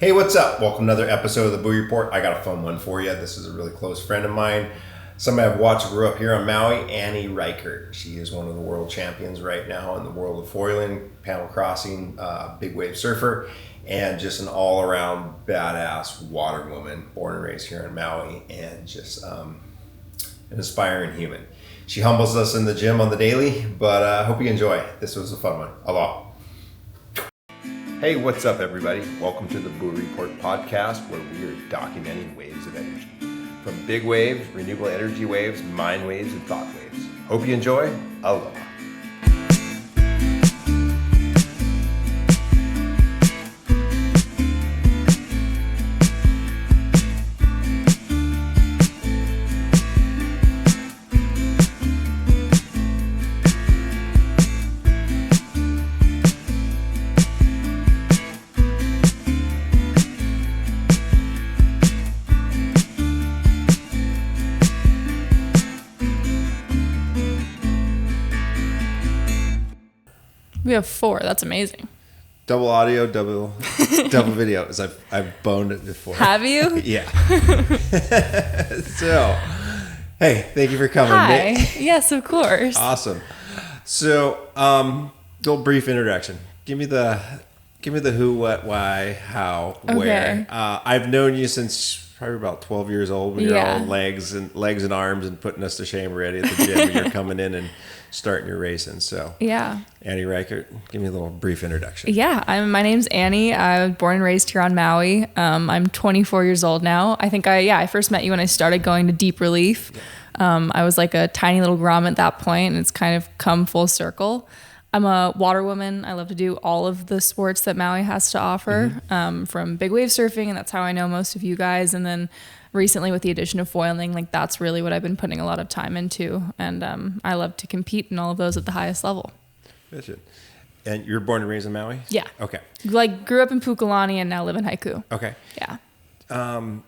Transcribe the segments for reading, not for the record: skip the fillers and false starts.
Hey, what's up? Welcome to another episode of the Buoy Report. I got a fun one for you. This is a really close friend of mine. Somebody I've watched grew up here on Maui, Annie Rieckert. She is one of the world champions right now in the world of foiling, paddle crossing, big wave surfer, and just an all-around badass water woman, born and raised here in Maui, and just an inspiring human. She humbles us in the gym on the daily, but I hope you enjoy. This was a fun one. Aloha. Hey, what's up, everybody? Welcome to the Buoy Report Podcast, where we are documenting waves of energy. From big waves, renewable energy waves, mind waves, and thought waves. Hope you enjoy. Aloha. We have 4. That's amazing. Double audio, double video. As I've boned it before. Have you? Yeah. So, hey, thank you for coming. Hi. Nick. Yes, of course. Awesome. So, little brief introduction. Give me the who, what, why, how, where. I've known you since probably about 12 years old when you're all legs and arms and putting us to shame already at the gym when you're coming in and starting your racing. So yeah. Annie Rieckert, give me a little brief introduction. Yeah, my name's Annie. I was born and raised here on Maui. I'm 24 years old now. I think I first met you when I started going to Deep Relief. Yeah. I was like a tiny little grommet at that point, and it's kind of come full circle. I'm a water woman. I love to do all of the sports that Maui has to offer, from big wave surfing, and that's how I know most of you guys. And then recently with the addition of foiling, like that's really what I've been putting a lot of time into. And I love to compete in all of those at the highest level. Gotcha. And you're born and raised in Maui? Yeah. Okay. Like grew up in Pukalani and now live in Haiku. Okay. Yeah. Well,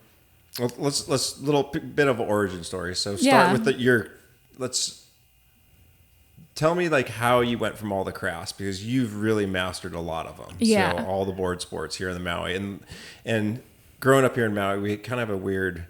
let's little bit of an origin story. So start with let's tell me like how you went from all the crafts, because you've really mastered a lot of them. Yeah. So all the board sports here in the Maui, and growing up here in Maui, we kind of have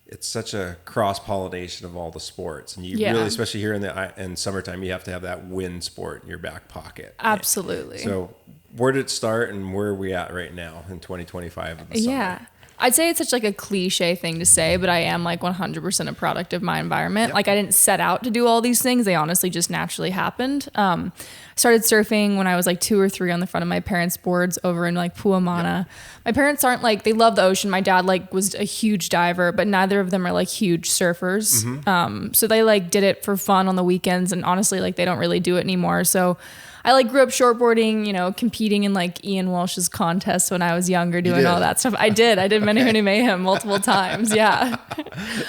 it's such a cross-pollination of all the sports. And you really, especially here in summertime, you have to have that wind sport in your back pocket. Absolutely. So where did it start and where are we at right now in 2025 of the summer? Yeah. I'd say it's such like a cliche thing to say, but I am like 100% a product of my environment. Yep. Like I didn't set out to do all these things. They honestly just naturally happened. I started surfing when I was like 2 or 3 on the front of my parents' boards over in like Puamana. Yep. My parents aren't like, they love the ocean. My dad like was a huge diver, but neither of them are like huge surfers. Mm-hmm. So they like did it for fun on the weekends, and honestly like they don't really do it anymore. So I like grew up shortboarding, competing in like Ian Walsh's contests when I was younger, doing all that stuff. I did Many Many Mayhem multiple times. Yeah.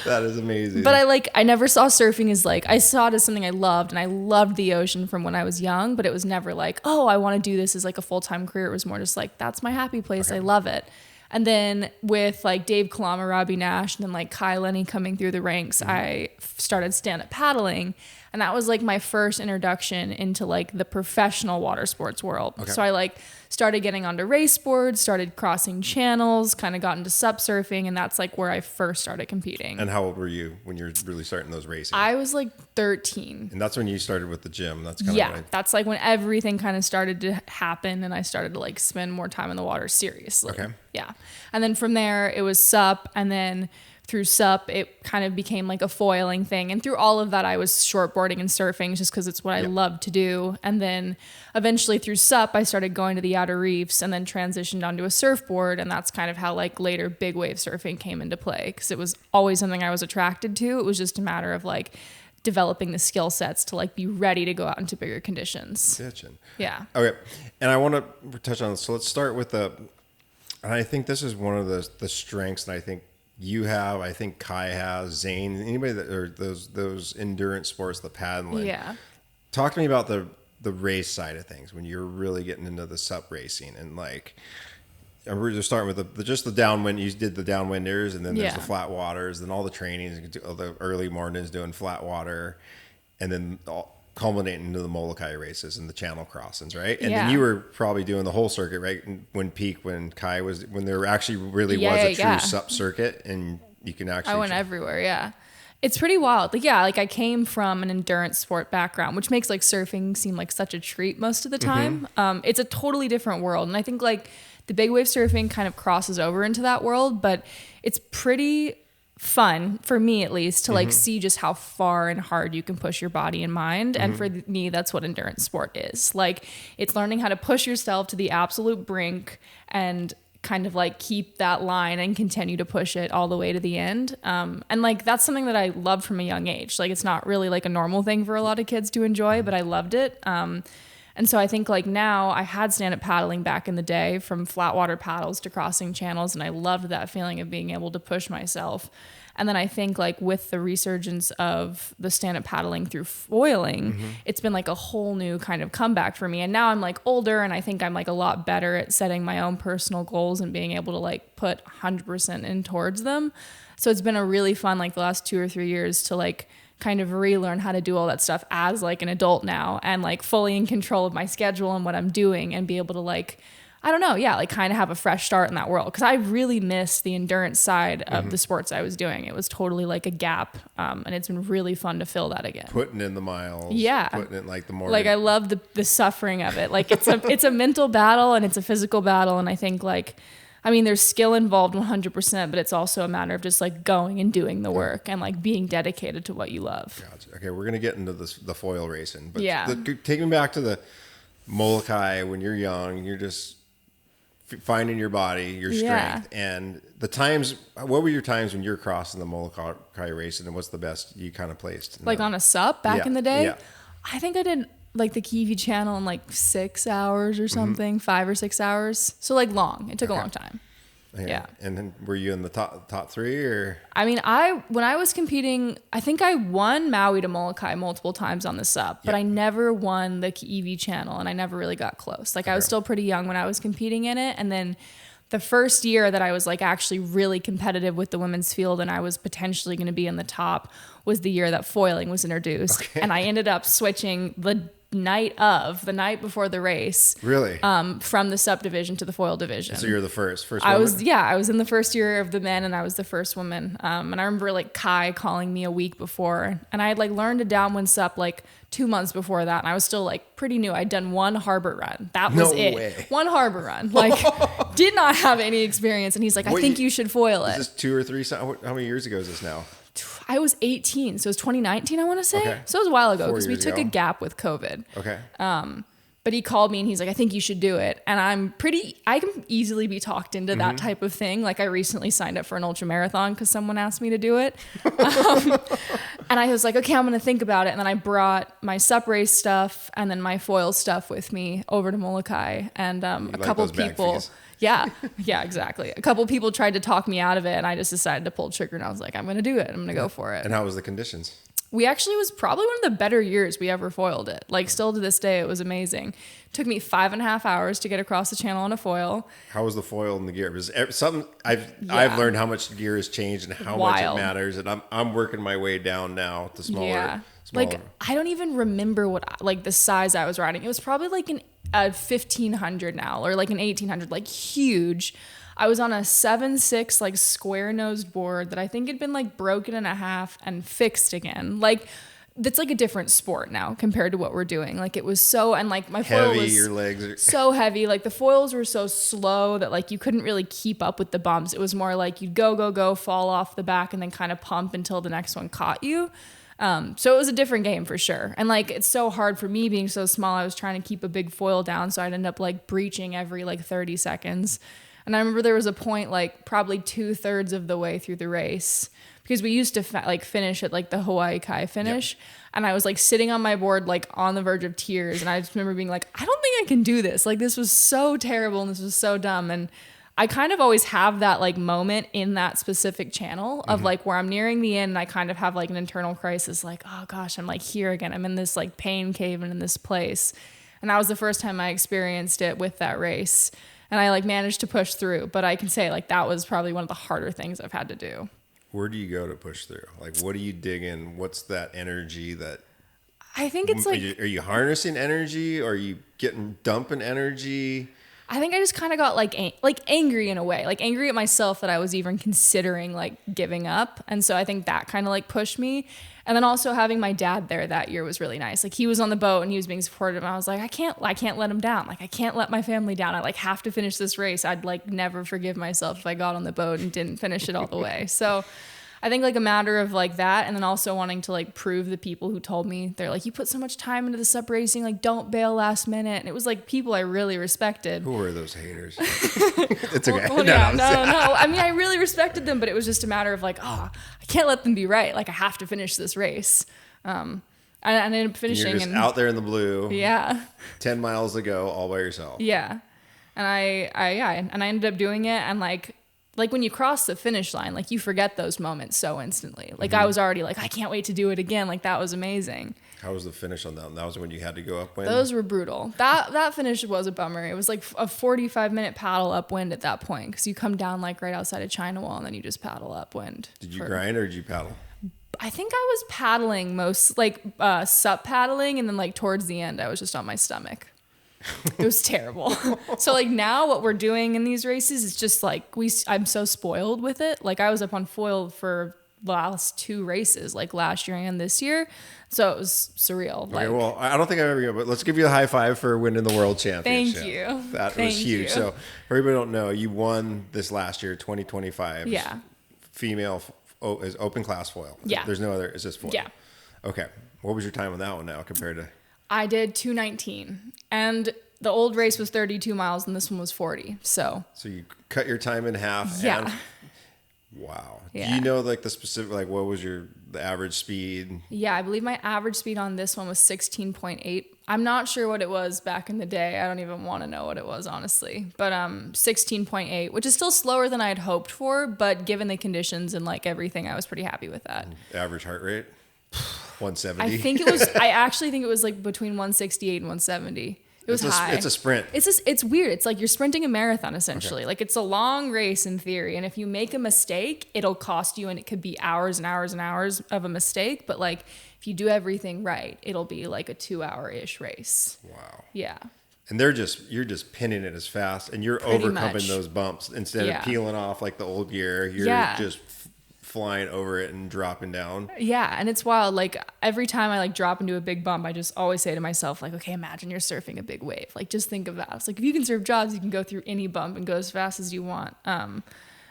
That is amazing. But I never saw surfing as like, I saw it as something I loved, and I loved the ocean from when I was young, but it was never like, oh, I want to do this as like a full-time career. It was more just like, that's my happy place. Okay. I love it. And then with like Dave Kalama, Robbie Nash, and then like Kai Lenny coming through the ranks, I started stand-up paddling. And that was like my first introduction into like the professional water sports world. Okay. So I like started getting onto race boards, started crossing channels, kind of got into sup surfing, and that's like where I first started competing. And how old were you when you were really starting those racing? I was like 13. And that's when you started with the gym. That's kind of that's like when everything kind of started to happen, and I started to like spend more time in the water seriously. Okay. Yeah. And then from there it was sup, and then through sup, it kind of became like a foiling thing. And through all of that, I was shortboarding and surfing just because it's what I love to do. And then eventually through sup, I started going to the outer reefs and then transitioned onto a surfboard. And that's kind of how like later big wave surfing came into play, because it was always something I was attracted to. It was just a matter of like developing the skill sets to like be ready to go out into bigger conditions. Gotcha. Yeah. Okay. And I want to touch on this. So let's start with and I think this is one of the strengths that I think you have, I think Kai has, Zane, anybody that or those endurance sports, the paddling. Yeah. Talk to me about the race side of things when you're really getting into the sup racing, and like we're just starting with the downwind. You did the downwinders, and then there's the flat waters, and all the trainings, all the early mornings doing flat water, and then culminating into the Molokai races and the channel crossings, right? And Yeah. then you were probably doing the whole circuit, right? When there actually really was a true sup circuit, and you can actually. I went everywhere. Yeah. It's pretty wild. Like, yeah, like I came from an endurance sport background, which makes like surfing seem like such a treat most of the time. It's a totally different world. And I think like the big wave surfing kind of crosses over into that world, but it's pretty fun for me at least to like see just how far and hard you can push your body and mind. And for me, that's what endurance sport is. Like, it's learning how to push yourself to the absolute brink and kind of like keep that line and continue to push it all the way to the end. And like, that's something that I loved from a young age. Like, it's not really like a normal thing for a lot of kids to enjoy, but I loved it. And so I think like now I had stand-up paddling back in the day, from flat water paddles to crossing channels. And I loved that feeling of being able to push myself. And then I think like with the resurgence of the stand-up paddling through foiling, it's been like a whole new kind of comeback for me. And now I'm like older, and I think I'm like a lot better at setting my own personal goals and being able to like put 100% in towards them. So it's been a really fun, like the last 2 or 3 years to like kind of relearn how to do all that stuff as like an adult now, and like fully in control of my schedule and what I'm doing, and be able to like, I don't know, yeah, like kind of have a fresh start in that world. Because I really miss the endurance side of the sports I was doing. It was totally like a gap, and it's been really fun to fill that again. Putting in the miles, yeah, putting in like the more, like I love the suffering of it. Like it's a mental battle and it's a physical battle, and I think like, I mean, there's skill involved 100%, but it's also a matter of just like going and doing the work and like being dedicated to what you love. Gotcha. Okay, we're gonna get into the foil racing, but yeah, take me back to the Molokai when you're young. You're just finding your body, your strength, and the times. What were your times when you're crossing the Molokai racing, and what's the best you kind of placed? Like on a sup back in the day? Yeah. I think I did like the Kiwi channel in like 6 hours or something, 5 or 6 hours. So like long. It took a long time. Yeah. And then were you in the top 3 or? I mean, when I was competing, I think I won Maui to Molokai multiple times on the sup, but I never won the EV channel, and I never really got close. Like I was still pretty young when I was competing in it. And then the first year that I was like actually really competitive with the women's field and I was potentially going to be in the top was the year that foiling was introduced. Okay. And I ended up switching the night before the race. Really? From the subdivision to the foil division. So you're the first woman? I was in the first year of the men, and I was the first woman. And I remember like Kai calling me a week before, and I had like learned a downwind sup like 2 months before that. And I was still like pretty new. I'd done one harbor run. That was it. Way. One harbor run. Like did not have any experience. And he's like, I think you should foil it. Is this 2 or 3? How many years ago is this now? I was 18, so it was 2019, I want to say. Okay. So it was a while ago because we took a gap with COVID. Okay. But he called me and he's like, I think you should do it. And I can easily be talked into that type of thing. Like I recently signed up for an ultra marathon because someone asked me to do it. And I was like, okay, I'm going to think about it. And then I brought my sup race stuff and then my foil stuff with me over to Molokai. And a couple people... Yeah, exactly. A couple people tried to talk me out of it, and I just decided to pull the trigger, and I was like, I'm going to do it. I'm going to go for it. And how was the conditions? We actually was probably one of the better years we ever foiled it. Like still to this day, it was amazing. It took me 5.5 hours to get across the channel on a foil. How was the foil and the gear? Because I've learned how much gear has changed and how much it matters, and I'm working my way down now to smaller. Yeah. Like I don't even remember what like the size I was riding. It was probably like a 1500 now or like an 1800, like huge. I was on a 7.6 like square nosed board that I think had been like broken in half and fixed again. Like that's like a different sport now compared to what we're doing. Like it was so, and like my foil was your legs are so heavy. Like the foils were so slow that like you couldn't really keep up with the bumps. It was more like you'd go, fall off the back and then kind of pump until the next one caught you. So it was a different game for sure. And like, it's so hard for me being so small. I was trying to keep a big foil down. So I'd end up like breaching every like 30 seconds. And I remember there was a point like probably 2/3 of the way through the race because we used to finish at like the Hawaii Kai finish. Yep. And I was like sitting on my board, like on the verge of tears. And I just remember being like, I don't think I can do this. Like this was so terrible and this was so dumb. And I kind of always have that like moment in that specific channel of like where I'm nearing the end and I kind of have like an internal crisis, like, oh gosh, I'm like here again. I'm in this like pain cave and in this place. And that was the first time I experienced it with that race. And I like managed to push through, but I can say like that was probably one of the harder things I've had to do. Where do you go to push through? Like, what do you dig in? What's that energy that I think it's like, Are you harnessing energy? Or are you dumping energy? I think I just kind of got like angry in a way, like angry at myself that I was even considering like giving up. And so I think that kind of like pushed me. And then also having my dad there that year was really nice. Like he was on the boat and he was being supportive. And I was like, I can't let him down. Like I can't let my family down. I like have to finish this race. I'd like never forgive myself if I got on the boat and didn't finish it all the way. So I think like a matter of like that, and then also wanting to like prove the people who told me, they're like, you put so much time into the sup racing, like don't bail last minute. And it was like people I really respected. Who were those haters? It's okay. No. I mean, I really respected them, but it was just a matter of like, I can't let them be right. Like I have to finish this race. I ended up finishing. You're just out there in the blue. Yeah. 10 miles to go all by yourself. Yeah. And I ended up doing it, and like when you cross the finish line, like you forget those moments so instantly. Like I was already like, I can't wait to do it again. Like that was amazing. How was the finish on that? That was when you had to go upwind? Those were brutal. That finish was a bummer. It was like a 45-minute paddle upwind at that point, because you come down like right outside of China Wall and then you just paddle upwind. Did you grind or did you paddle? I think I was paddling most, like sup paddling, and then like towards the end I was just on my stomach. It was terrible. So like now what we're doing in these races is just like I'm so spoiled with it. Like I was up on foil for the last 2 races, like last year and this year. So it was surreal. Okay, well, I don't think I've ever, but let's give you a high five for winning the world championship. Thank you. That was huge. So for everybody who don't know, you won this last year, 2025. Yeah. Female is open class foil. Yeah. There's no other, it's just foil. Yeah. Okay. What was your time on that one now compared to? I did 2:19, and the old race was 32 miles and this one was 40. So you cut your time in half. Yeah. Wow. Yeah. Do you know like the specific, like what was the average speed? Yeah, I believe my average speed on this one was 16.8. I'm not sure what it was back in the day. I don't even want to know what it was, honestly. But 16.8, which is still slower than I had hoped for, but given the conditions and like everything, I was pretty happy with that. Average heart rate? 170. I actually think it was like between 168 and 170. It was high. It's a sprint. It's weird. It's like you're sprinting a marathon essentially. Okay. Like it's a long race in theory, and if you make a mistake, it'll cost you, and it could be hours and hours and hours of a mistake. But like if you do everything right, it'll be like a 2-hour-ish race. Wow. Yeah. And you're just pinning it as fast, and you're Pretty overcoming much. those bumps instead of peeling off like the old gear. You're just flying over it and dropping down. Yeah, and it's wild. Like every time I like drop into a big bump, I just always say to myself, like, okay, imagine you're surfing a big wave. Like just think of that. It's like if you can surf Jaws, you can go through any bump and go as fast as you want. And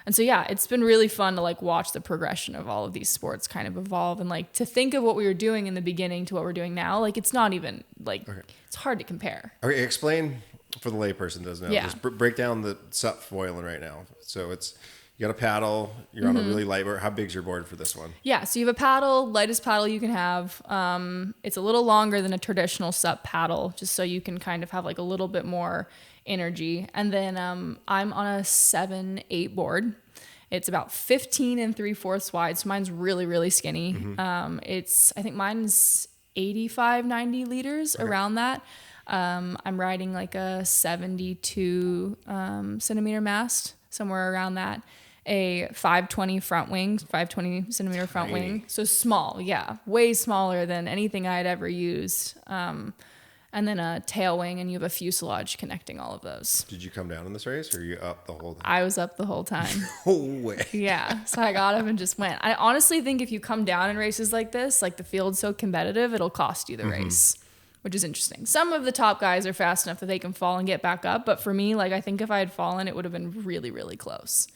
so yeah, it's been really fun to like watch the progression of all of these sports kind of evolve, and like to think of what we were doing in the beginning to what we're doing now. Like it's not even like It's hard to compare. Okay, explain for the layperson that doesn't know. Yeah. Just break down the sup foiling right now. So you got a paddle. You're on a really light board. How big's your board for this one? Yeah, so you have a paddle, lightest paddle you can have. It's a little longer than a traditional sup paddle, just so you can kind of have like a little bit more energy. And then I'm on a 7/8 board. It's about 15 3/4 wide, so mine's really, really skinny. I think mine's 85, 90 liters, around that. I'm riding like a 72 centimeter mast, somewhere around that. A 520 front wing, 520 centimeter front wing. So small, yeah. Way smaller than anything I had ever used. And then a tail wing, and you have a fuselage connecting all of those. Did you come down in this race, or are you up the whole time? I was up the whole time. No way. Yeah. So I got up and just went. I honestly think if you come down in races like this, like the field's so competitive, it'll cost you the race, which is interesting. Some of the top guys are fast enough that they can fall and get back up. But for me, like I think if I had fallen, it would have been really, really close.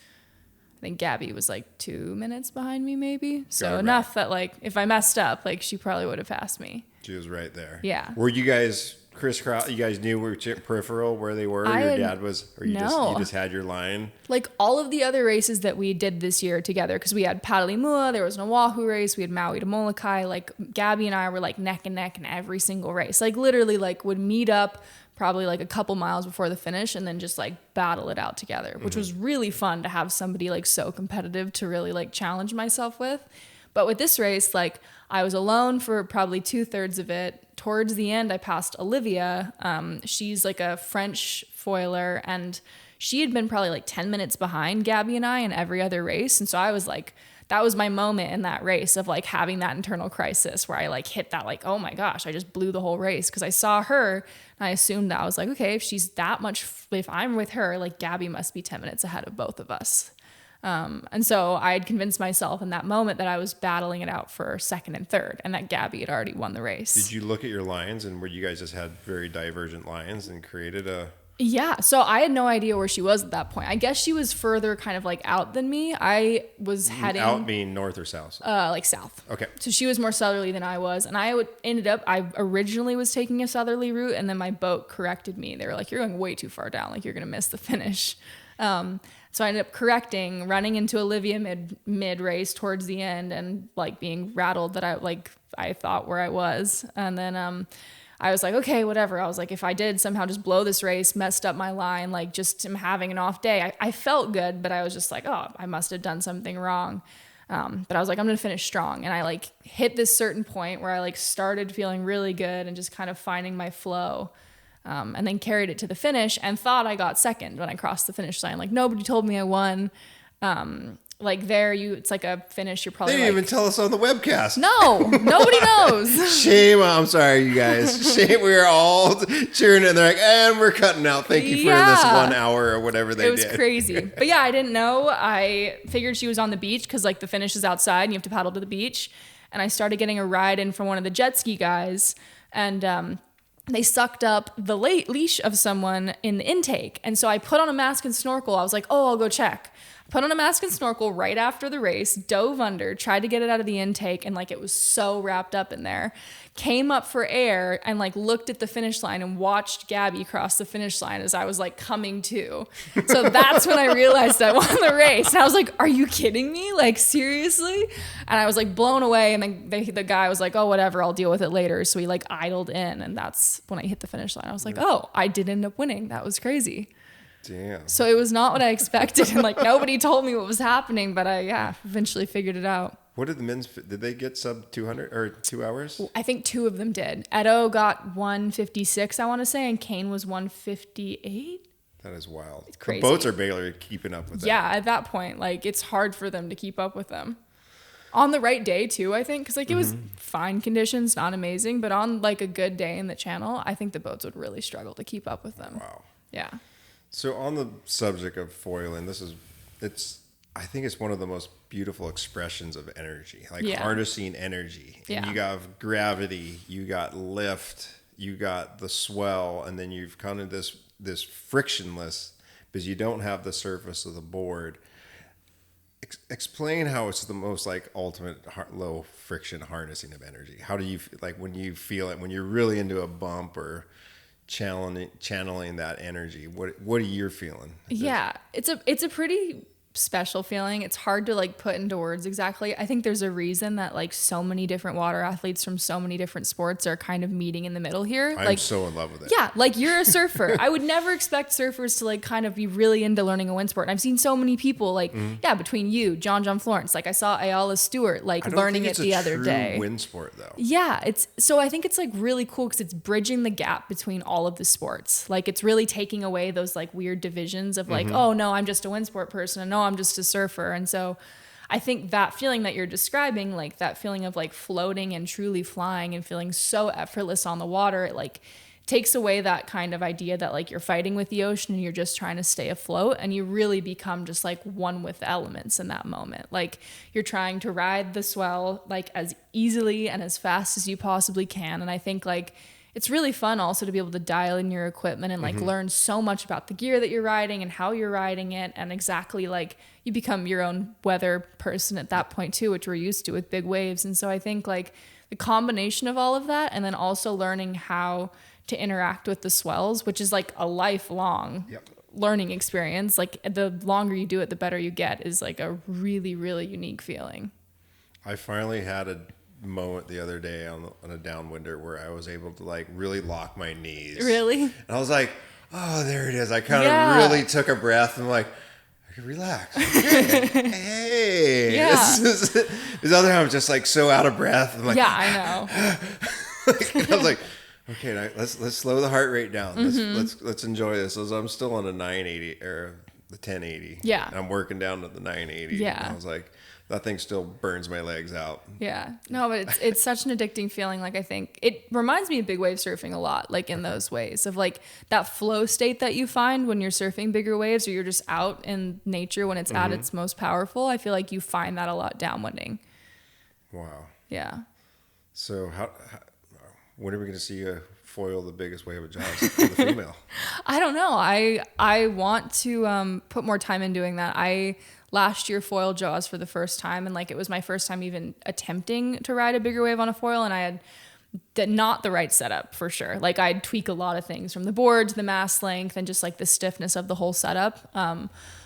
I think Gabby was like 2 minutes behind me, maybe. So enough that like if I messed up, like she probably would have passed me. She was right there. Yeah. Were you guys crisscross? You guys knew peripheral where they were? Your dad was, or you just had your line? Like all of the other races that we did this year together, because we had Patalimua, there was an Oahu race, we had Maui to Molokai. Like Gabby and I were like neck and neck in every single race. Like literally, like would meet up probably like a couple miles before the finish and then just like battle it out together, which was really fun to have somebody like so competitive to really like challenge myself with. But with this race, like I was alone for probably 2/3 of it. Towards the end, I passed Olivia. She's like a French foiler, and she had been probably like 10 minutes behind Gabby and I in every other race. And so I was like, that was my moment in that race of like having that internal crisis where I like hit that like, oh my gosh, I just blew the whole race. Cause I saw her and I assumed that I was like, okay, if she's that much, if I'm with her, like Gabby must be 10 minutes ahead of both of us. And so I had convinced myself in that moment that I was battling it out for second and third and that Gabby had already won the race. Did you look at your lines and where you guys just had very divergent lines and created a... Yeah. So I had no idea where she was at that point. I guess she was further kind of like out than me. I was heading... Out mean north or south? Like south. Okay. So she was more southerly than I was. And I originally was taking a southerly route and then my boat corrected me. They were like, you're going way too far down. Like you're going to miss the finish. So I ended up correcting, running into Olivia mid race towards the end and like being rattled that I thought where I was. And then, I was like, okay, whatever. I was like, if I did somehow just blow this race, messed up my line, like just am having an off day. I felt good, but I was just like, oh, I must have done something wrong. But I was like, I'm going to finish strong. And I like hit this certain point where I like started feeling really good and just kind of finding my flow. And then carried it to the finish and thought I got second when I crossed the finish line. Like nobody told me I won. Like it's like a finish. You're probably They didn't even tell us on the webcast. No, nobody knows. Shame. I'm sorry, you guys. Shame. We were all cheering and they're like, and we're cutting out. Thank you for this 1 hour or whatever they did. It was crazy. But yeah, I didn't know. I figured she was on the beach because like the finish is outside and you have to paddle to the beach. And I started getting a ride in from one of the jet ski guys. And, they sucked up the leash of someone in the intake. And so I put on a mask and snorkel. I was like, oh, I'll go check. Put on a mask and snorkel right after the race, dove under, tried to get it out of the intake. And like, it was so wrapped up in there. Came up for air and like looked at the finish line and watched Gabby cross the finish line as I was like coming to. So that's when I realized I won the race. And I was like, are you kidding me? Like, seriously? And I was like blown away. And then the guy was like, oh, whatever, I'll deal with it later. So he like idled in. And that's when I hit the finish line. I was like, oh, I did end up winning. That was crazy. Damn. So it was not what I expected. And like nobody told me what was happening, but I eventually figured it out. What did the men's, did they get sub 200 or 2 hours? I think two of them did. Edo got 156, I want to say, and Kane was 158. That is wild. It's crazy. The boats are barely keeping up with that. Yeah, at that point, like it's hard for them to keep up with them. On the right day too, I think, because like it was fine conditions, not amazing, but on like a good day in the channel, I think the boats would really struggle to keep up with them. Wow. Yeah. So on the subject of foiling, I think it's one of the most beautiful expressions of energy, like harnessing energy. And you got gravity, you got lift, you got the swell, and then you've kind of this frictionless, because you don't have the surface of the board. Explain how it's the most like ultimate low friction harnessing of energy. How do you like when you feel it, when you're really into a bump or channeling that energy? What are you feeling? Yeah, it's a pretty special feeling. It's hard to like put into words exactly. I think there's a reason that like so many different water athletes from so many different sports are kind of meeting in the middle here. I'm like, so in love with it. Yeah, like you're a surfer. I would never expect surfers to like kind of be really into learning a wind sport. And I've seen so many people like, between you, John Florence, like I saw Ayala Stewart like learning it the other day. Wind sport though. Yeah, so I think it's like really cool because it's bridging the gap between all of the sports. Like it's really taking away those like weird divisions of like, oh no, I'm just a wind sport person, and no, I'm just a surfer. And so I think that feeling that you're describing, like that feeling of like floating and truly flying and feeling so effortless on the water, it like takes away that kind of idea that like you're fighting with the ocean and you're just trying to stay afloat, and you really become just like one with the elements in that moment. Like you're trying to ride the swell like as easily and as fast as you possibly can. And I think like it's really fun also to be able to dial in your equipment and like learn so much about the gear that you're riding and how you're riding it, and exactly like you become your own weather person at that point too, which we're used to with big waves. And so I think like the combination of all of that, and then also learning how to interact with the swells, which is like a lifelong learning experience. Like the longer you do it, the better you get, is like a really, really unique feeling. I finally had a moment the other day on a downwinder where I was able to like really lock my knees. Really? And I was like, oh, there it is. I kind of really took a breath and like, I could relax. Okay. Hey. Yeah. This other time I was just like so out of breath. I'm like, yeah, I know. I was like, okay, let's slow the heart rate down. Let's enjoy this. I'm still on a 980 or the 1080. Yeah. And I'm working down to the 980. Yeah. And I was like, That thing still burns my legs out. Yeah. No, but it's such an addicting feeling. Like, I think it reminds me of big wave surfing a lot, like in those ways of like that flow state that you find when you're surfing bigger waves or you're just out in nature when it's at its most powerful. I feel like you find that a lot downwinding. Wow. Yeah. So when are we going to see you foil the biggest wave of Jaws for the female? I don't know. I want to put more time in doing that. I last year foiled Jaws for the first time, and like it was my first time even attempting to ride a bigger wave on a foil, and I had not the right setup for sure. Like I'd tweak a lot of things from the board to the mast length and just like the stiffness of the whole setup.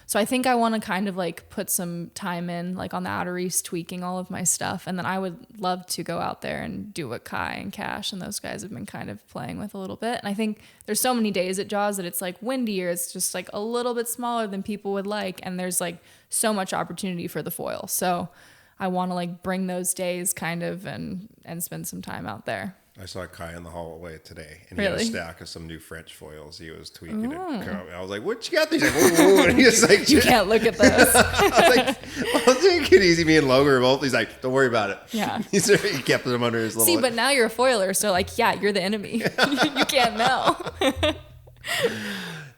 So I think I want to kind of like put some time in like on the outer east, tweaking all of my stuff. And then I would love to go out there and do what Kai and Cash and those guys have been kind of playing with a little bit. And I think there's so many days at Jaws that it's like windier. It's just like a little bit smaller than people would like. And there's like so much opportunity for the foil. So I want to like bring those days kind of and spend some time out there. I saw Kai in the hallway today, and he Really? had a stack of some new French foils. He was tweaking it. I was like, "What you got?" He's like, "Whoa, whoa," and he was like, You can't look at those. I was like, "Well, take it easy, me and Logan are both." He's like, "Don't worry about it." Yeah. He kept them under his little. See, but now you're a foiler, so like, yeah, you're the enemy. You can't know.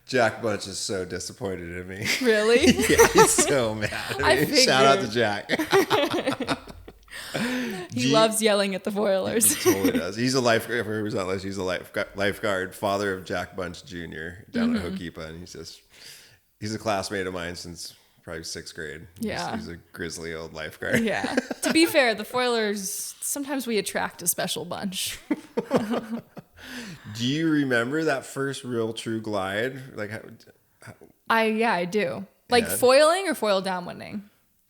Jack Bunch is so disappointed in me. Really? Yeah, he's so mad at me. Shout out to Jack. He loves yelling at the foilers. He totally does. He's a lifeguard. For who's not listening, he's a lifeguard, father of Jack Bunch Jr. down at Hokipa, and he's a classmate of mine since probably 6th grade. Yeah. He's a grizzly old lifeguard. Yeah. To be fair, the foilers, sometimes we attract a special bunch. Do you remember that first real true glide? Like I do. Like foiling or foil downwinding?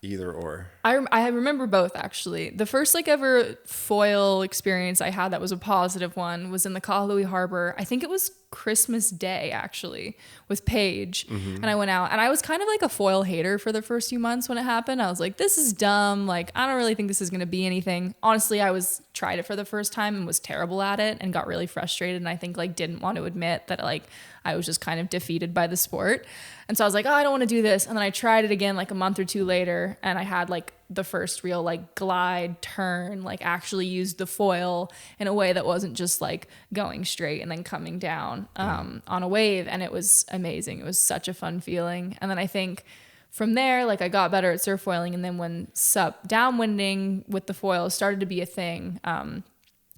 either or? I remember both, actually. The first like ever foil experience I had that was a positive one was in the Kahului Harbor. I think it was Christmas Day, actually, with Paige. Mm-hmm. And I went out, and I was kind of like a foil hater for the first few months when it happened. I was like, this is dumb. Like, I don't really think this is going to be anything. Honestly, I tried it for the first time and was terrible at it and got really frustrated. And I think like didn't want to admit that like I was just kind of defeated by the sport. And so I was like, oh, I don't want to do this. And then I tried it again like a month or two later, and I had like the first real like glide turn, like actually used the foil in a way that wasn't just like going straight and then coming down on a wave. And it was amazing. It was such a fun feeling. And then I think from there, like I got better at surf foiling. And then when downwinding with the foil started to be a thing,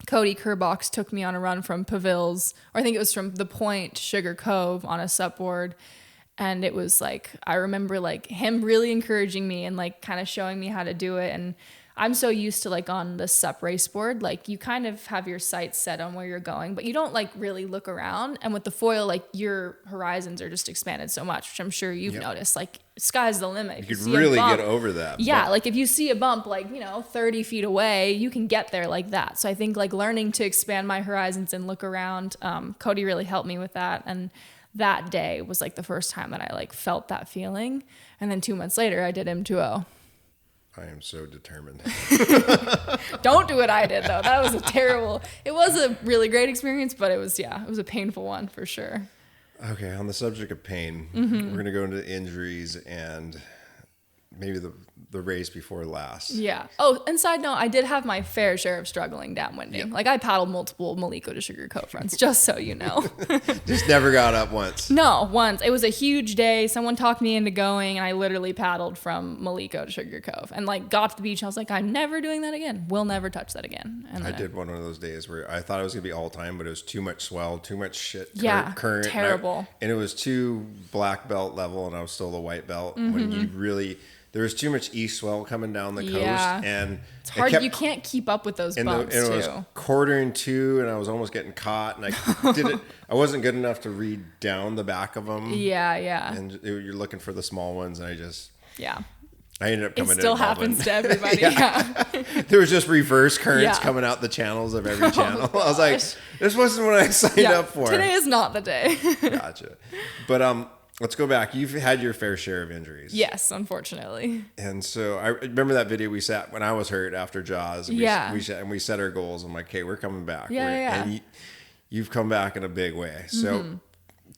Cody Kerbox took me on a run from Pavils, or I think it was from the Point to Sugar Cove on a sup board. And it was like, I remember like him really encouraging me and like kind of showing me how to do it. And I'm so used to like on the sup race board, like you kind of have your sights set on where you're going, but you don't like really look around. And with the foil, like your horizons are just expanded so much, which I'm sure you've noticed. Like sky's the limit. If you could really get over that. Yeah, like if you see a bump like, 30 feet away, you can get there like that. So I think like learning to expand my horizons and look around, Cody really helped me with that. And that day was like the first time that I like felt that feeling. And then 2 months later, I did M2O. I am so determined. Don't do what I did though. That was it was a really great experience, but it was a painful one for sure. Okay. On the subject of pain, Mm-hmm. we're going to go into injuries and maybe the race before last. Yeah. Oh, and side note, I did have my fair share of struggling downwinding. Yep. Like I paddled multiple Maliko to Sugar Cove runs, just so you know. Just never got up once. No, once. It was a huge day. Someone talked me into going, and I literally paddled from Maliko to Sugar Cove and like got to the beach. And I was like, I'm never doing that again. We'll never touch that again. And I did one of those days where I thought it was going to be all time, but it was too much swell, too much shit. Yeah, current. terrible. And it was too black belt level, and I was still the white belt. Mm-hmm. When you really... There was too much east swell coming down the coast, and it's hard. You can't keep up with those bumps and too. It was 1/4 and I was almost getting caught, and I did it. I wasn't good enough to read down the back of them. Yeah. And you're looking for the small ones, and I ended up coming in. It still happens to everybody. Yeah. There was just reverse currents coming out the channels of every channel. I was like, this wasn't what I signed up for. Today is not the day. Gotcha. But let's go back. You've had your fair share of injuries. Yes, unfortunately. And so I remember that video we sat when I was hurt after Jaws. And we set our goals. I'm like, okay, we're coming back. And you've come back in a big way. So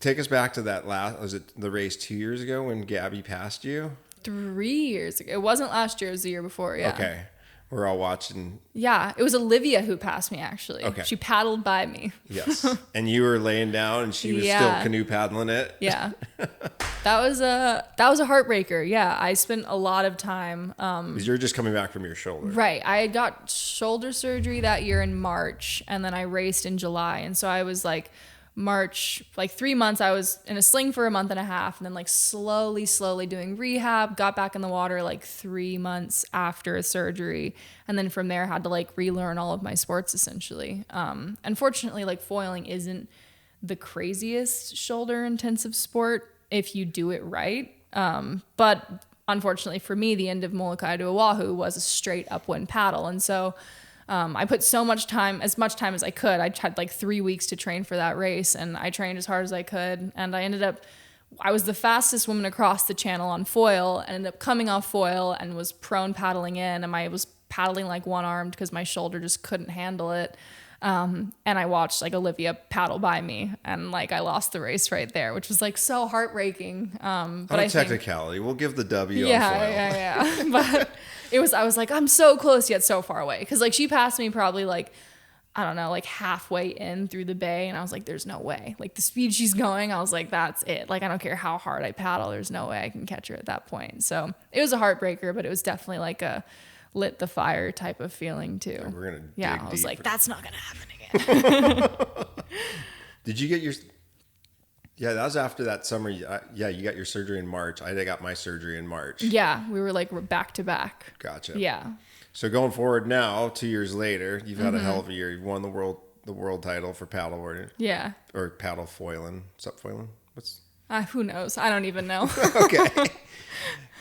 take us back to that was it the race 2 years ago when Gabby passed you? 3 years ago. It wasn't last year, it was the year before. Yeah. Okay. We're all watching. Yeah. It was Olivia who passed me, actually. Okay. She paddled by me. Yes. And you were laying down and she was still canoe paddling it. Yeah. That was a heartbreaker. Yeah. I spent a lot of time. Because you're just coming back from your shoulder. Right. I got shoulder surgery that year in March, and then I raced in July. And so I was like, March, like 3 months, I was in a sling for a month and a half, and then like slowly doing rehab, got back in the water like 3 months after a surgery. And then from there had to like relearn all of my sports essentially. Unfortunately, like foiling isn't the craziest shoulder intensive sport if you do it right. But unfortunately for me, the end of Molokai to Oahu was a straight upwind paddle. And so I put as much time as I could. I had like 3 weeks to train for that race, and I trained as hard as I could. And I was the fastest woman across the channel on foil, and ended up coming off foil and was prone paddling in. And I was paddling like one-armed because my shoulder just couldn't handle it. And I watched like Olivia paddle by me, and like I lost the race right there, which was like so heartbreaking. But a technicality, we'll give the W on foil. Yeah. But I was like, I'm so close yet so far away. Cause like she passed me probably like, I don't know, like halfway in through the bay. And I was like, there's no way. Like the speed she's going, I was like, that's it. Like, I don't care how hard I paddle. There's no way I can catch her at that point. So it was a heartbreaker, but it was definitely like a lit the fire type of feeling too. Yeah, we're gonna I dig was deep. like, that's not gonna happen again. Did you get your? Yeah, that was after that summer. Yeah, you got your surgery in March. I got my surgery in March. Yeah, we were back to back. Gotcha. Yeah. So going forward now, 2 years later, you've had a hell of a year. You've won the world title for paddleboarding. Yeah. Or paddle foiling. Sup foiling? Who knows? I don't even know. Okay.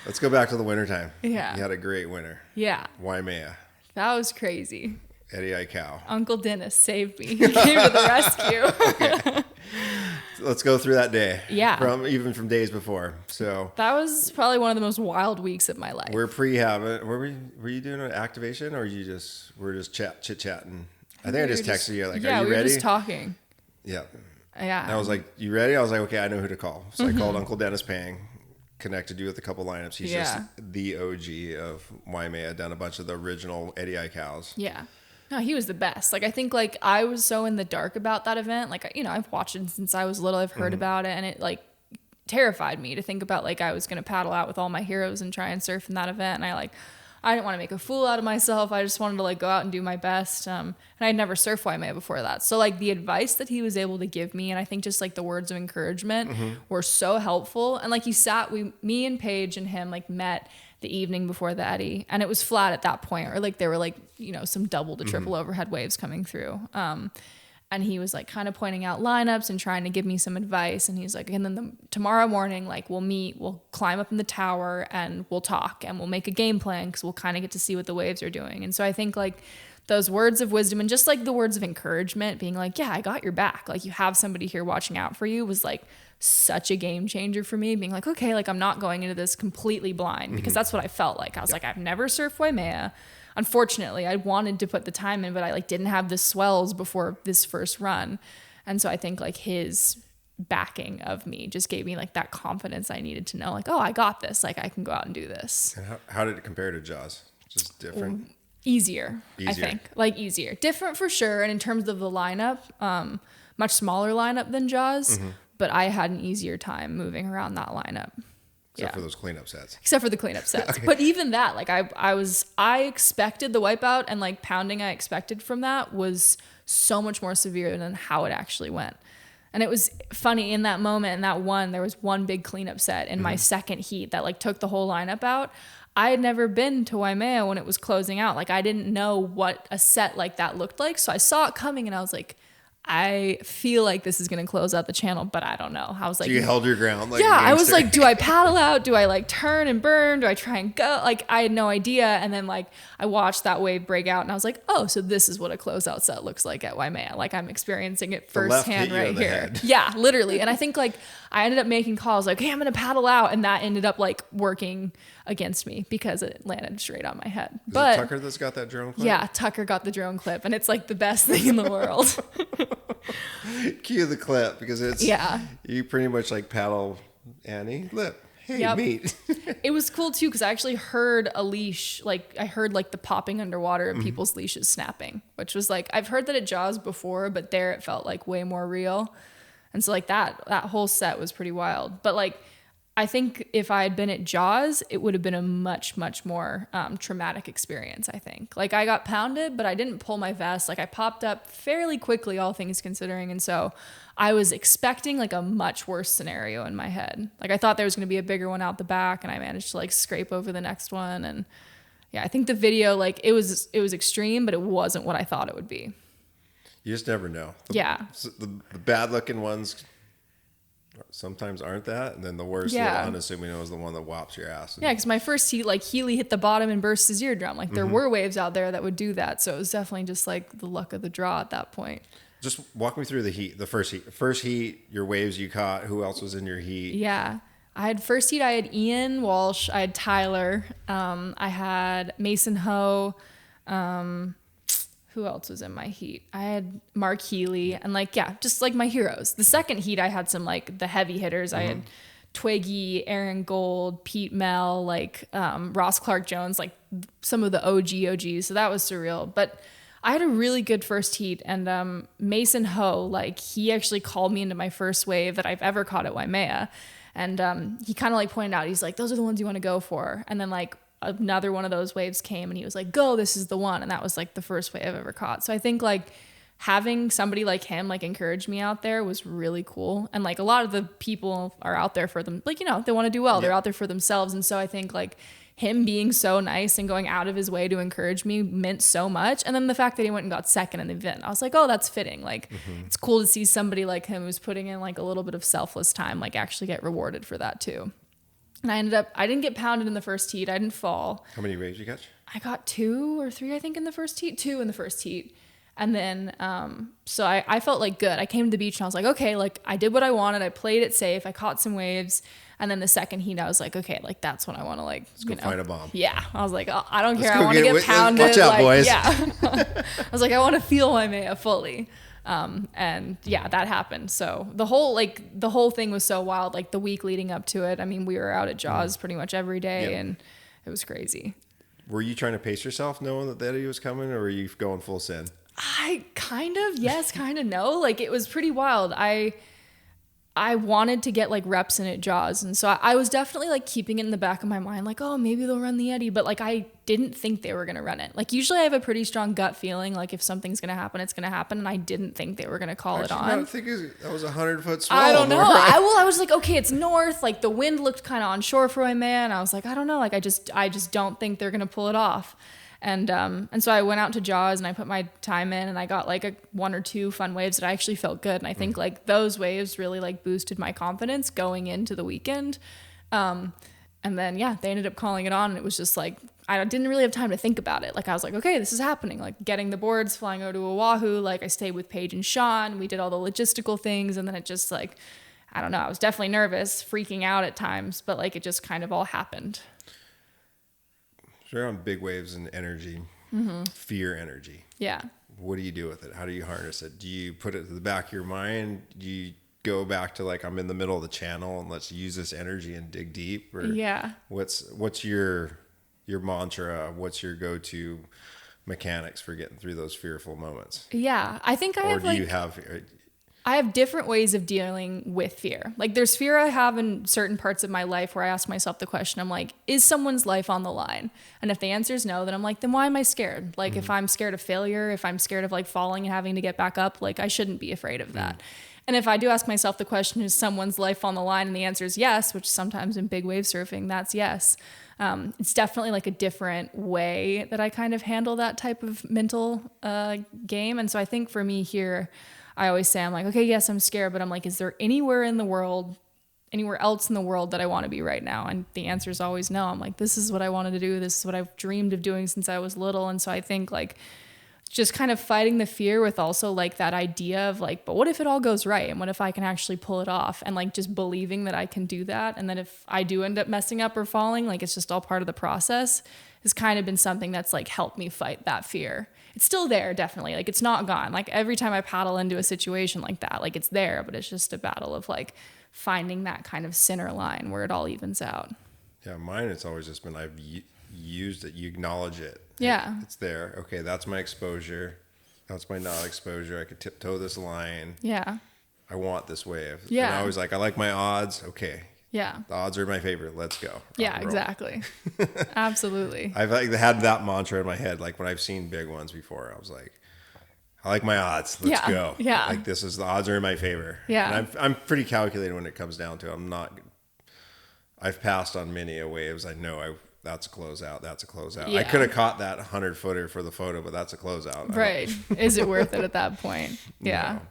Let's go back to the wintertime. Yeah. You had a great winter. Yeah. Waimea. That was crazy. Eddie Aikau. Uncle Dennis saved me. He came to the rescue. Okay. So let's go through that day. Yeah. Even from days before. So that was probably one of the most wild weeks of my life. We're pre-having. Were you doing an activation, or we're just chit-chatting? I think I just texted you like, are you ready? Yeah, we were just talking. Yeah. Yeah. And I was like, you ready? I was like, okay, I know who to call. So I called Uncle Dennis Pang, connected you with a couple lineups. He's just the OG of Waimea, done a bunch of the original Eddie Aikau's. Yeah. No, he was the best. Like, I think like I was so in the dark about that event. Like, I've watched it since I was little. I've heard about it, and it like terrified me to think about like I was going to paddle out with all my heroes and try and surf in that event. And I didn't want to make a fool out of myself. I just wanted to like go out and do my best. And I'd never surfed Waimea before that. So like the advice that he was able to give me, and I think just like the words of encouragement were so helpful. And like me and Paige and him like met the evening before the Eddie, and it was flat at that point, or like there were like, some double to triple overhead waves coming through. And he was like kind of pointing out lineups and trying to give me some advice. And he's like, and then tomorrow morning, like we'll climb up in the tower and we'll talk and we'll make a game plan, because we'll kind of get to see what the waves are doing. And so I think like those words of wisdom and just like the words of encouragement, being like, yeah, I got your back. Like you have somebody here watching out for you, was like such a game changer for me, being like, okay, like I'm not going into this completely blind, because that's what I felt like. I was like, I've never surfed Waimea. Unfortunately, I wanted to put the time in, but I like didn't have the swells before this first run. And so I think like his backing of me just gave me like that confidence I needed to know, like, oh, I got this. Like I can go out and do this. And how did it compare to Jaws? Just different? Easier, I think. Like easier. Different for sure. And in terms of the lineup, much smaller lineup than Jaws, but I had an easier time moving around that lineup. Except for those cleanup sets. Except for the cleanup sets. Okay. But even that, like I expected the wipeout, and like pounding I expected from that was so much more severe than how it actually went. And it was funny in that moment, in that one, there was one big cleanup set in my second heat that like took the whole lineup out. I had never been to Waimea when it was closing out. Like I didn't know what a set like that looked like. So I saw it coming and I was like, I feel like this is going to close out the channel, but I don't know. I was like, so you held your ground. Like yeah, I was like, do I paddle out? Do I like turn and burn? Do I try and go? Like I had no idea. And then like I watched that wave break out and I was like, oh, so this is what a closeout set looks like at Waimea. Like I'm experiencing it firsthand right here. Yeah, literally. And I think like I ended up making calls like, hey, I'm going to paddle out. And that ended up like working against me because it landed straight on my head. Is it Tucker that's got that drone clip? Yeah, Tucker got the drone clip, and it's like the best thing in the world. Cue the clip, because it's you pretty much like paddle Annie lip. Hey, meet. It was cool too because I actually heard a leash, like I heard like the popping underwater of people's leashes snapping, which was like I've heard that at Jaws before, but there it felt like way more real. And so like that whole set was pretty wild. But like I think if I had been at Jaws, it would have been a much, much more traumatic experience, I think. Like I got pounded, but I didn't pull my vest. Like I popped up fairly quickly, all things considering. And so I was expecting like a much worse scenario in my head. Like I thought there was going to be a bigger one out the back, and I managed to like scrape over the next one. And yeah, I think the video, like it was extreme, but it wasn't what I thought it would be. You just never know. Yeah. The bad looking ones sometimes aren't that, and then the worst little unassuming is the one that whops your ass. Yeah, because my first heat, like Healy hit the bottom and burst his eardrum. Like there were waves out there that would do that, so it was definitely just like the luck of the draw at that point. Just walk me through the first heat, your waves you caught. Who else was in your heat? Yeah, I had first heat. I had Ian Walsh. I had Tyler. I had Mason Ho. Who else was in my heat? I had Mark Healy and like, yeah, just like my heroes. The second heat, I had some like the heavy hitters. I had Twiggy, Aaron Gold, Pete Mel, like Ross Clark Jones, like some of the OGs. So that was surreal. But I had a really good first heat, and Mason Ho, like he actually called me into my first wave that I've ever caught at Waimea. And he kind of like pointed out, he's like, those are the ones you want to go for. And then like, another one of those waves came and he was like, go, this is the one. And that was like the first wave I've ever caught. So I think like having somebody like him like encourage me out there was really cool. And like a lot of the people are out there for them, like, you know, they want to do well. They're out there for themselves. And so I think like him being so nice and going out of his way to encourage me meant so much. And then the fact that he went and got second in the event, I was like, oh, that's fitting. Like it's cool to see somebody like him who's putting in like a little bit of selfless time, like actually get rewarded for that too. And I didn't get pounded in the first heat. I didn't fall. How many waves you catch? I got 2 or 3, I think, in the first heat. 2 in the first heat. And then, so I felt like good. I came to the beach and I was like, okay, like I did what I wanted. I played it safe. I caught some waves. And then the second heat, I was like, okay, like that's when I want to like, let's go find a bomb. Yeah. I was like, oh, I don't care. I want to get pounded. Watch out, like, boys. Yeah. I was like, I want to feel Waimea fully. And yeah, that happened. So the whole thing was so wild, like the week leading up to it. I mean, we were out at Jaws pretty much every day and it was crazy. Were you trying to pace yourself knowing that Eddie was coming, or were you going full send? I kind of, yes, kind of no. Like it was pretty wild. I wanted to get like reps in at Jaws. And so I was definitely like keeping it in the back of my mind, like, oh, maybe they'll run the Eddy. But like, I didn't think they were going to run it. Like usually I have a pretty strong gut feeling. Like if something's going to happen, it's going to happen. And I didn't think they were going to call it on. I don't think that was 100-foot swell. I don't know. I was like, okay, it's north. Like the wind looked kind of on shore for my man. I was like, I don't know. Like I just don't think they're going to pull it off. And so I went out to Jaws and I put my time in and I got like 1 or 2 fun waves that I actually felt good. And I think like those waves really like boosted my confidence going into the weekend. And then, yeah, they ended up calling it on and it was just like, I didn't really have time to think about it. Like I was like, okay, this is happening. Like getting the boards, flying over to Oahu. Like I stayed with Paige and Sean. We did all the logistical things. And then it just like, I don't know. I was definitely nervous, freaking out at times, but like it just kind of all happened. You're on big waves and energy, fear energy. Yeah. What do you do with it? How do you harness it? Do you put it to the back of your mind? Do you go back to like, I'm in the middle of the channel and let's use this energy and dig deep? Or yeah. What's your mantra? What's your go-to mechanics for getting through those fearful moments? Yeah. I think I have different ways of dealing with fear. Like there's fear I have in certain parts of my life where I ask myself the question, I'm like, is someone's life on the line? And if the answer is no, then I'm like, then why am I scared? Like if I'm scared of failure, if I'm scared of like falling and having to get back up, like I shouldn't be afraid of that. And if I do ask myself the question, is someone's life on the line? And the answer is yes, which sometimes in big wave surfing, that's yes. It's definitely like a different way that I kind of handle that type of mental game. And so I think for me here, I always say, I'm like, okay, yes, I'm scared, but I'm like, is there anywhere else in the world that I want to be right now? And the answer is always no. I'm like, this is what I wanted to do. This is what I've dreamed of doing since I was little. And so I think like just kind of fighting the fear with also like that idea of like, but what if it all goes right? And what if I can actually pull it off? And like just believing that I can do that. And then if I do end up messing up or falling, like it's just all part of the process, has kind of been something that's like helped me fight that fear. It's still there, definitely. Like it's not gone. Like every time I paddle into a situation like that, like it's there, but it's just a battle of like finding that kind of center line where it all evens out. Yeah, mine, it's always just been I've used it. You acknowledge it. Yeah. It's there. Okay, that's my exposure. That's my not exposure. I could tiptoe this line. Yeah. I want this wave. Yeah. And I was like, I like my odds. Okay. Yeah. The odds are my favorite. Let's go. Yeah, exactly. Absolutely. I've like had that mantra in my head. Like when I've seen big ones before, I was like, I like my odds. Let's go. Yeah. Like the odds are in my favor. Yeah. And I'm pretty calculated when it comes down to it. I've passed on many a waves. I know that's a closeout. That's a closeout. Yeah. I could have caught that 100-footer for the photo, but that's a closeout. Right. Is it worth it at that point? Yeah. No.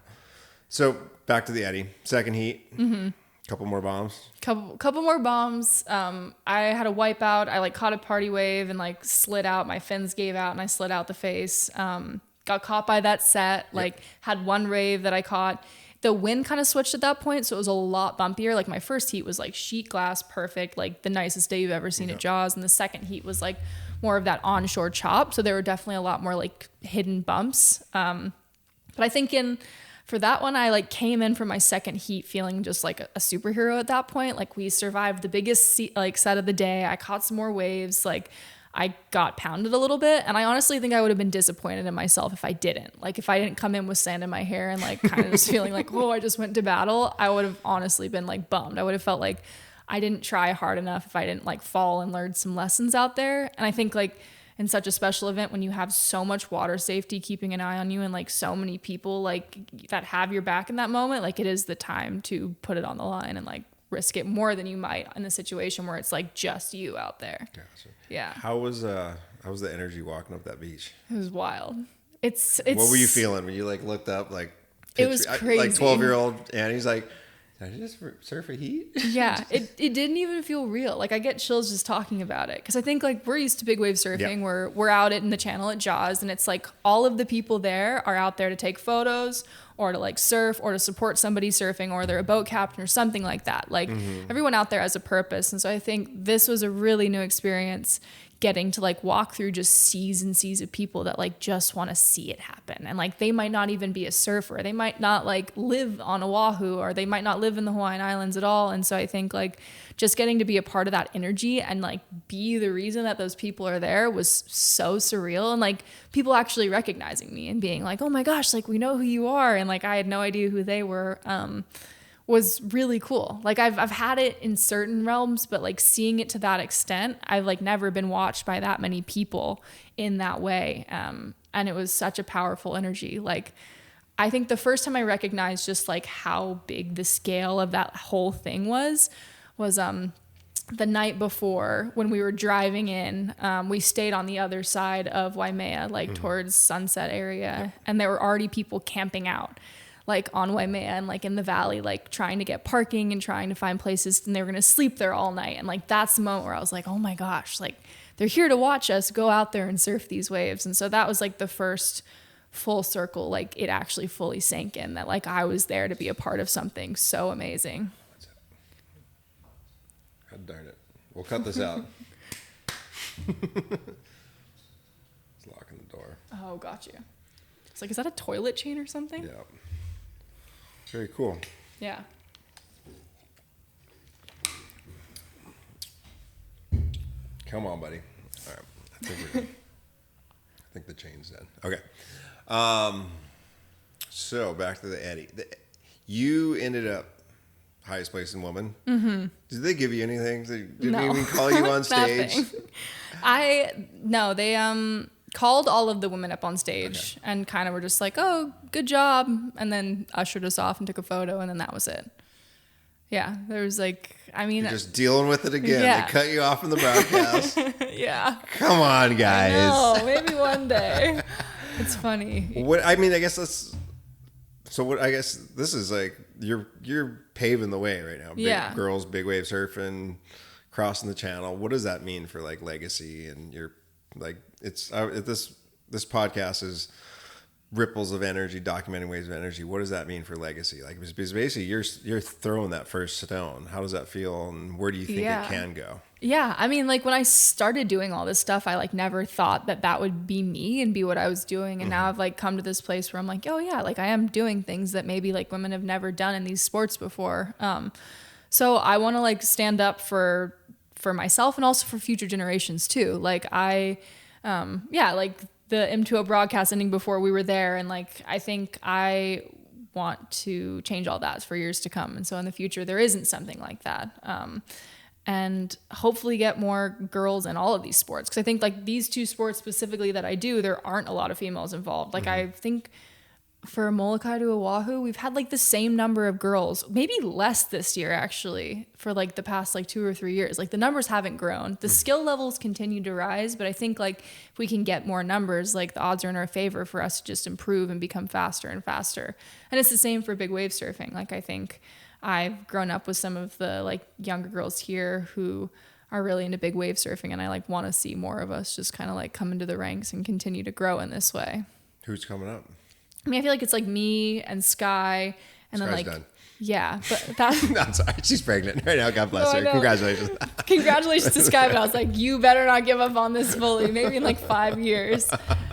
So back to the eddy. Second heat. Mm-hmm. Couple more bombs. Couple more bombs. I had a wipeout. I like caught a party wave and like slid out. My fins gave out and I slid out the face. Got caught by that set. Like had one wave that I caught. The wind kind of switched at that point, so it was a lot bumpier. Like my first heat was like sheet glass, perfect, like the nicest day you've ever seen at Jaws. And the second heat was like more of that onshore chop. So there were definitely a lot more like hidden bumps. But I think for that one, I like came in for my second heat feeling just like a superhero at that point. Like we survived the biggest set of the day. I caught some more waves. Like I got pounded a little bit, and I honestly think I would have been disappointed in myself if I didn't. Like if I didn't come in with sand in my hair and like kind of just feeling like, oh, I just went to battle, I would have honestly been like bummed. I would have felt like I didn't try hard enough if I didn't like fall and learn some lessons out there. And I think like in such a special event when you have so much water safety keeping an eye on you and like so many people like that have your back in that moment, like it is the time to put it on the line and like risk it more than you might in the situation where it's like just you out there. Gotcha. Yeah. How was the energy walking up that beach? It was wild. It's What were you feeling when you like looked up like it was crazy. Like 12-year-old Annie's like, did I just surf a heat? Yeah, it didn't even feel real. Like I get chills just talking about it because I think like we're used to big wave surfing. Yep. We're out in the channel at Jaws, and it's like all of the people there are out there to take photos or to like surf or to support somebody surfing, or they're a boat captain or something like that. Like everyone out there has a purpose, and so I think this was a really new experience. Getting to like walk through just seas and seas of people that like just want to see it happen. And like they might not even be a surfer. They might not like live on Oahu, or they might not live in the Hawaiian Islands at all. And so I think like just getting to be a part of that energy and like be the reason that those people are there was so surreal. And like people actually recognizing me and being like, oh my gosh, like we know who you are. And like I had no idea who they were. Was really cool. Like I've had it in certain realms, but like seeing it to that extent, I've like never been watched by that many people in that way. And it was such a powerful energy. Like I think the first time I recognized just like how big the scale of that whole thing was the night before when we were driving in. We stayed on the other side of Waimea, like towards Sunset area, and there were already people camping out like on Waimea and like in the valley, like trying to get parking and trying to find places, and they were going to sleep there all night. And like, that's the moment where I was like, oh my gosh, like they're here to watch us go out there and surf these waves. And so that was like the first full circle. Like it actually fully sank in that like I was there to be a part of something so amazing. God darn it. We'll cut this out. It's locking the door. Oh, got you. It's like, is that a toilet chain or something? Yeah. Very cool. Yeah. Come on, buddy. All right. I think we're good. I think the chain's dead. Okay. So back to the eddy. You ended up highest place in woman. Mm-hmm. Did they give you anything? They didn't even call you on stage? No, they called all of the women up on stage and kind of were just like, oh, good job. And then ushered us off and took a photo, and then that was it. Yeah, there was like, I mean. You're just dealing with it again. Yeah. They cut you off in the broadcast. Yeah. Come on, guys. No, maybe one day. It's funny. What I mean, I guess that's. So what? I guess this is like you're paving the way right now. Yeah. Girls, big wave surfing, crossing the channel. What does that mean for like legacy and your like? It's this podcast is ripples of energy, documenting waves of energy. What does that mean for legacy? Like, because basically you're throwing that first stone. How does that feel, and where do you think it can go? Yeah, I mean, like when I started doing all this stuff, I like never thought that would be me and be what I was doing. And now I've like come to this place where I'm like, oh yeah, like I am doing things that maybe like women have never done in these sports before. So I want to like stand up for myself and also for future generations too. Like like the M2O broadcast ending before we were there. And like, I think I want to change all that for years to come. And so in the future, there isn't something like that. And hopefully get more girls in all of these sports. Cause I think like these two sports specifically that I do, there aren't a lot of females involved. Like I think for Molokai to Oahu, we've had like the same number of girls, maybe less this year actually, for like the past like 2 or 3 years. Like the numbers haven't grown. The skill levels continue to rise, but I think like if we can get more numbers, like the odds are in our favor for us to just improve and become faster and faster. And it's the same for big wave surfing. Like I think I've grown up with some of the like younger girls here who are really into big wave surfing, and I like want to see more of us just kind of like come into the ranks and continue to grow in this way. Who's coming up? I mean, I feel like it's like me and Sky, and Sky's then like, done. Yeah, but that. No, I'm sorry, she's pregnant right now. God bless her. Congratulations. Congratulations to Sky, but I was like, you better not give up on this fully. Maybe in like 5 years,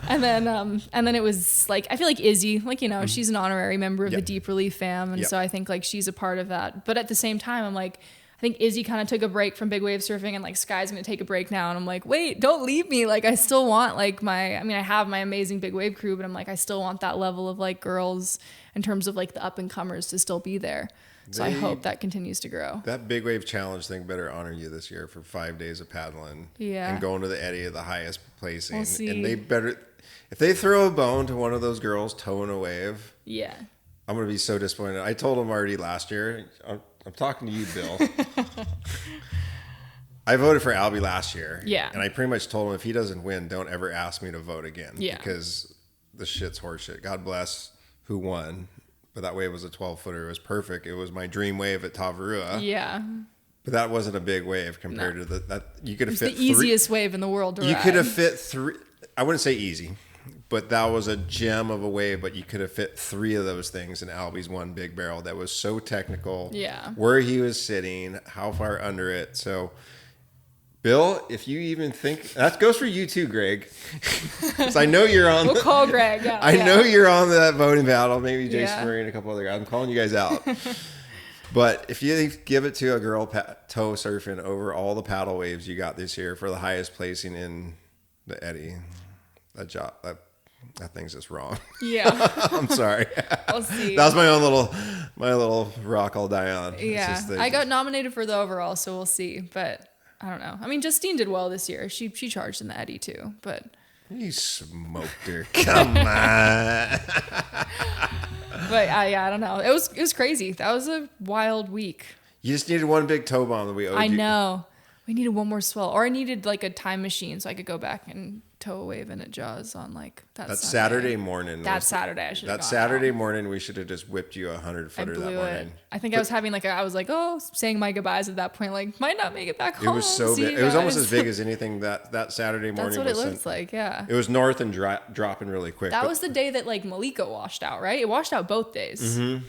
and then it was like I feel like Izzy, like she's an honorary member of the Deep Relief fam, and so I think like she's a part of that. But at the same time, I'm like, I think Izzy kind of took a break from big wave surfing, and like Sky's going to take a break now. And I'm like, wait, don't leave me. Like, I still want like I have my amazing big wave crew, but I'm like, I still want that level of like girls in terms of like the up and comers to still be there. So I hope that continues to grow. That big wave challenge thing better honor you this year for 5 days of paddling and going to the Eddy at the highest placing. We'll see. And they better, if they throw a bone to one of those girls towing a wave. Yeah. I'm going to be so disappointed. I told him already last year, I'm talking to you, Bill. I voted for Albie last year. Yeah. And I pretty much told him if he doesn't win, don't ever ask me to vote again. Yeah. Because the shit's horseshit. God bless who won. But that wave was a 12-footer. It was perfect. It was my dream wave at Tavarua. Yeah. But that wasn't a big wave compared to that. You could have fit the easiest wave in the world to You ride. could have fit 3. I wouldn't say easy. But that was a gem of a wave, but you could have fit 3 of those things in Albie's one big barrel that was so technical. Yeah. Where he was sitting, how far under it. So, Bill, if you even think... That goes for you too, Greg. So I know you're on... We'll call Greg. Yeah, I know you're on that voting battle. Maybe Jason Murray and a couple other guys. I'm calling you guys out. But if you give it to a girl toe surfing over all the paddle waves you got this year for the highest placing in the Eddy, that thing's just wrong. Yeah. I'm sorry. We'll see. That was my little rock I'll die on. Yeah. I got nominated for the overall, so we'll see. But I don't know. I mean, Justine did well this year. She charged in the Eddy too, but you smoked her. Come on. But I don't know. It was crazy. That was a wild week. You just needed one big toe bomb that we owed you. I know. We needed one more swell, or I needed like a time machine so I could go back and tow a wave in at Jaws on like that Saturday morning. That Saturday I should have That Saturday morning we should have just whipped you 100-footer that morning. I think I was having I was like, saying my goodbyes at that point, like might not make it back home. It was so big. It was almost as big as anything that Saturday morning. That's what it looks like, yeah. It was north and dropping really quick. That was the day that like Malika washed out, right? It washed out both days. Mm-hmm.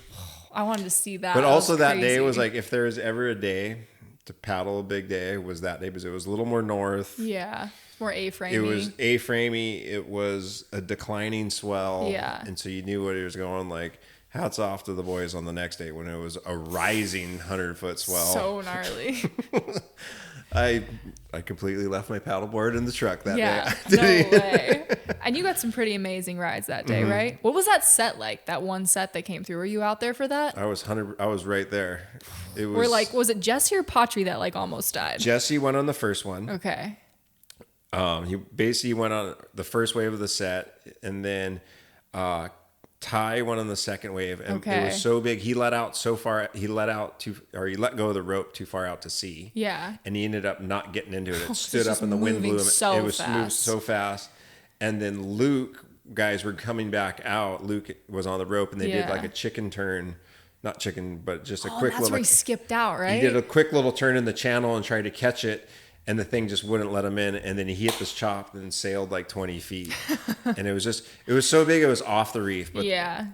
I wanted to see that. But also that day was like, if there was ever a day to paddle a big day, was that day because it was a little more north. Yeah. More A-framey. It was A-framey. It was a declining swell. Yeah. And so you knew what it was going like. Hats off to the boys on the next day when it was a rising 100-foot swell. So gnarly. I completely left my paddleboard in the truck that day. Yeah, no way. And you got some pretty amazing rides that day, right? What was that set like? That one set that came through? Were you out there for that? I was right there. It was. Was it Jesse or Patry that like almost died? Jesse went on the first one. Okay. He basically went on the first wave of the set, and then Ty went on the second wave, and it was so big he let out so far. He let go of the rope too far out to sea. Yeah, and he ended up not getting into it. It stood up, and the wind blew him. It was moved so fast, and then Luke guys were coming back out. Luke was on the rope, and they did like a chicken turn. Not chicken, but just a quick little. That's where he skipped out, right? He did a quick little turn in the channel and tried to catch it. and the thing just wouldn't let him in. And then he hit this chop and sailed like 20 feet. And it was so big, it was off the reef. But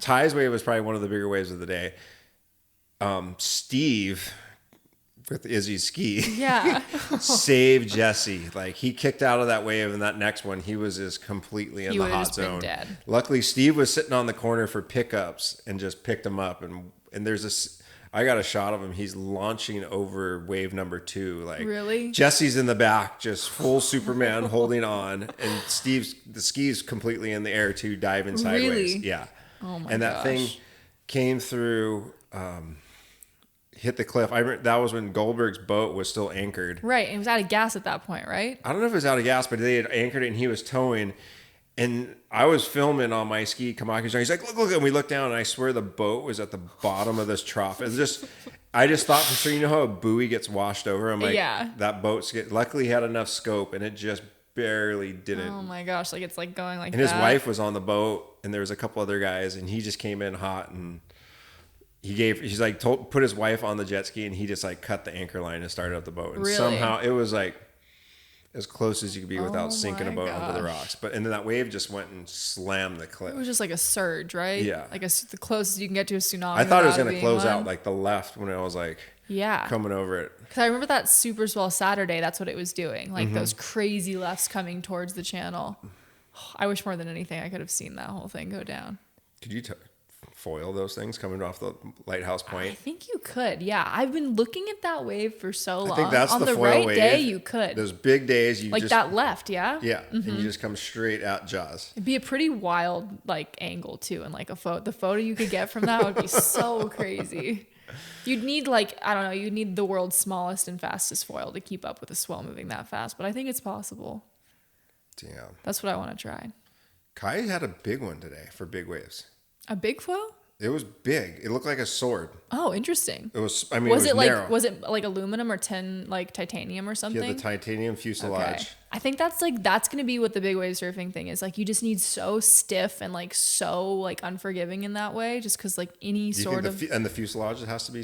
Ty's wave was probably one of the bigger waves of the day. Steve, with Izzy's ski, saved Jesse. Like, he kicked out of that wave, and that next one, he was just completely in the hot zone. Dead. Luckily, Steve was sitting on the corner for pickups and just picked him up. And there's this, I got a shot of him. He's launching over wave number 2. Like, really? Jesse's in the back, just full Superman holding on, and the ski's completely in the air too, diving sideways. Really? Yeah. Oh my And that thing came through. Hit the cliff. That was when Goldberg's boat was still anchored. Right. And it was out of gas at that point, right? I don't know if it was out of gas, but they had anchored it and he was towing. And I was filming on my ski Kamaki. He's like, look. And we looked down and I swear the boat was at the bottom of this trough. It's just, I just thought for sure, you know how a buoy gets washed over? I'm like, that boat's luckily he had enough scope and it just barely didn't. Oh my gosh. Like, it's like going like that. And his wife was on the boat and there was a couple other guys and he just came in hot and put his wife on the jet ski and he just like cut the anchor line and started up the boat. And somehow it was like as close as you could be without sinking a boat under the rocks. And then that wave just went and slammed the cliff. It was just like a surge, right? Yeah. Like the closest you can get to a tsunami. I thought it was going to close out like the left when I was like coming over it. Because I remember that Super Swell Saturday, that's what it was doing. Like those crazy lefts coming towards the channel. I wish more than anything I could have seen that whole thing go down. Could you foil those things coming off the lighthouse point? I think you could. Yeah, I've been looking at that wave for so long. I think that's on the the foil right wave. Day you could. Those big days you like just that left, yeah. Yeah, and you just come straight at Jaws. It'd be a pretty wild like angle too, and like the photo you could get from that would be so crazy. You'd need you'd need the world's smallest and fastest foil to keep up with a swell moving that fast, but I think it's possible. Damn. That's what I want to try. Kai had a big one today for big waves. A big foil? It was big. It looked like a sword. Oh, interesting. It was. I mean, was it like like aluminum or tin, like titanium or something? Yeah, the titanium fuselage. Okay. I think that's going to be what the big wave surfing thing is. Like, you just need so stiff and like so like unforgiving in that way, just because like any sort of and the fuselage has to be.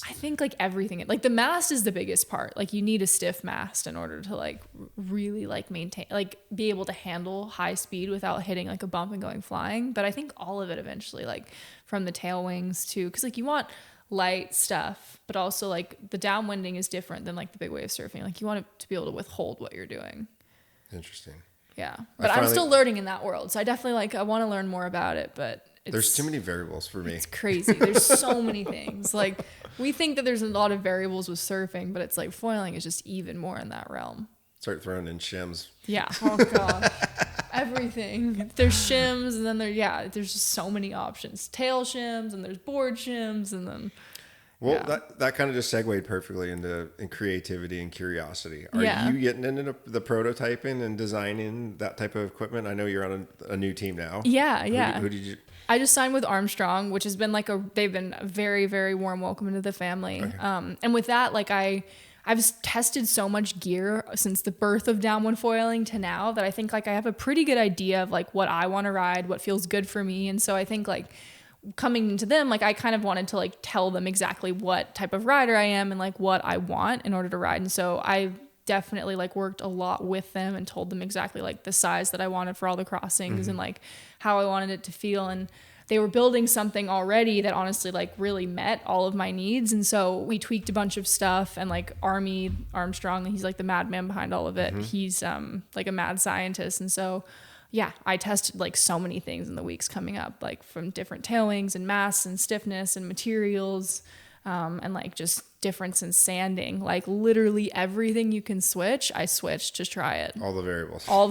I think like everything, like the mast is the biggest part. Like, you need a stiff mast in order to like really like maintain, like be able to handle high speed without hitting like a bump and going flying. But I think all of it eventually, like from the tail wings to, because like you want light stuff, but also like the downwinding is different than like the big wave surfing. Like, you want it to be able to withhold what you're doing. Interesting. Yeah, but I'm still learning in that world, so I definitely I want to learn more about it. But there's too many variables for me. It's crazy. There's so many things. Like, we think that there's a lot of variables with surfing, but it's like foiling is just even more in that realm. Start throwing in shims. Yeah. Oh gosh. Everything. There's shims, and then there's just so many options. Tail shims, and there's board shims, and then. Well, that kind of just segued perfectly into creativity and curiosity. Are you getting into the prototyping and designing that type of equipment? I know you're on a new team now. Yeah. Who did you? I just signed with Armstrong, which has been they've been a very, very warm welcome into the family. Okay. And with that, like I've tested so much gear since the birth of downwind foiling to now that I think like I have a pretty good idea of like what I want to ride, what feels good for me. And so I think like coming into them, like I kind of wanted to like tell them exactly what type of rider I am and like what I want in order to ride. And so I definitely like worked a lot with them and told them exactly like the size that I wanted for all the crossings and like how I wanted it to feel. And they were building something already that honestly like really met all of my needs. And so we tweaked a bunch of stuff, and like Armstrong, he's like the madman behind all of it. He's like a mad scientist. And so yeah, I tested like so many things in the weeks coming up, like from different tail wings and mass and stiffness and materials, and like just difference in sanding. Like literally everything you can switch, I switched to try it. All the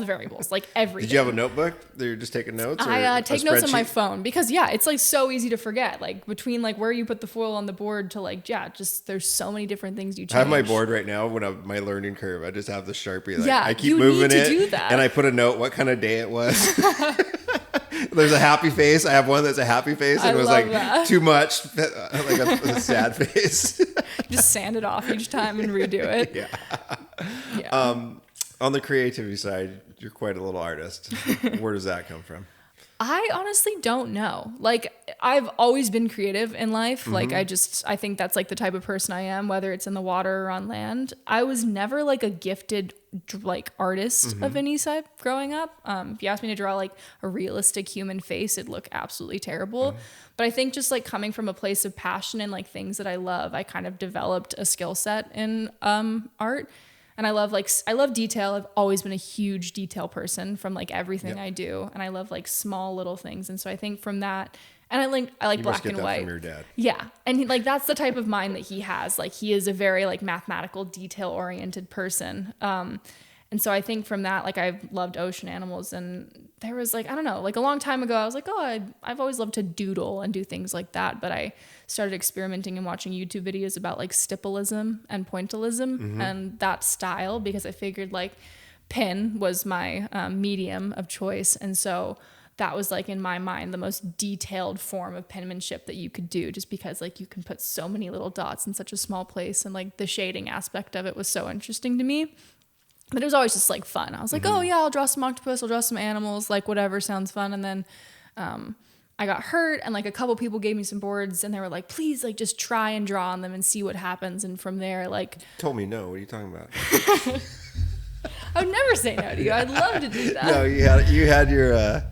variables, like everything. Did you have a notebook that you're just taking notes? I take notes on my phone because it's like so easy to forget. Like between like where you put the foil on the board to like just there's so many different things you change. I have my board right now my learning curve. I just have the Sharpie. Like, I keep you moving need to it, do that. and I put a note what kind of day it was. There's a happy face. I have one that's a happy face, and it was like that. Too much, like a sad face. Just sand it off each time and redo it. Yeah. On the creativity side, you're quite a little artist. Where does that come from? I honestly don't know. Like, I've always been creative in life. Like I think that's like the type of person I am, whether it's in the water or on land. I was never like a gifted like artist of any type growing up. If you asked me to draw like a realistic human face, it'd look absolutely terrible. But I think just like coming from a place of passion and like things that I love, I kind of developed a skill set in art. And I love detail. I've always been a huge detail person from like everything I do. And I love like small little things. And so I think from that, and I like black and white. From your dad. Yeah. And like, that's the type of mind that he has. Like he is a very like mathematical, detail oriented person. And so I think from that, like I've loved ocean animals, and there was like, I don't know, like a long time ago, I was like, oh, I've always loved to doodle and do things like that. But I started experimenting and watching YouTube videos about like stippalism and pointillism and that style, because I figured like pen was my medium of choice. And so that was like in my mind the most detailed form of penmanship that you could do, just because like you can put so many little dots in such a small place, and like the shading aspect of it was so interesting to me. But it was always just like fun. I was like, oh yeah, I'll draw some octopus, I'll draw some animals, like whatever sounds fun. And then I got hurt, and like a couple people gave me some boards, and they were like, please, like just try and draw on them and see what happens. And from there, like, told me no. What are you talking about? I would never say no to you. I'd love to do that. No, you had your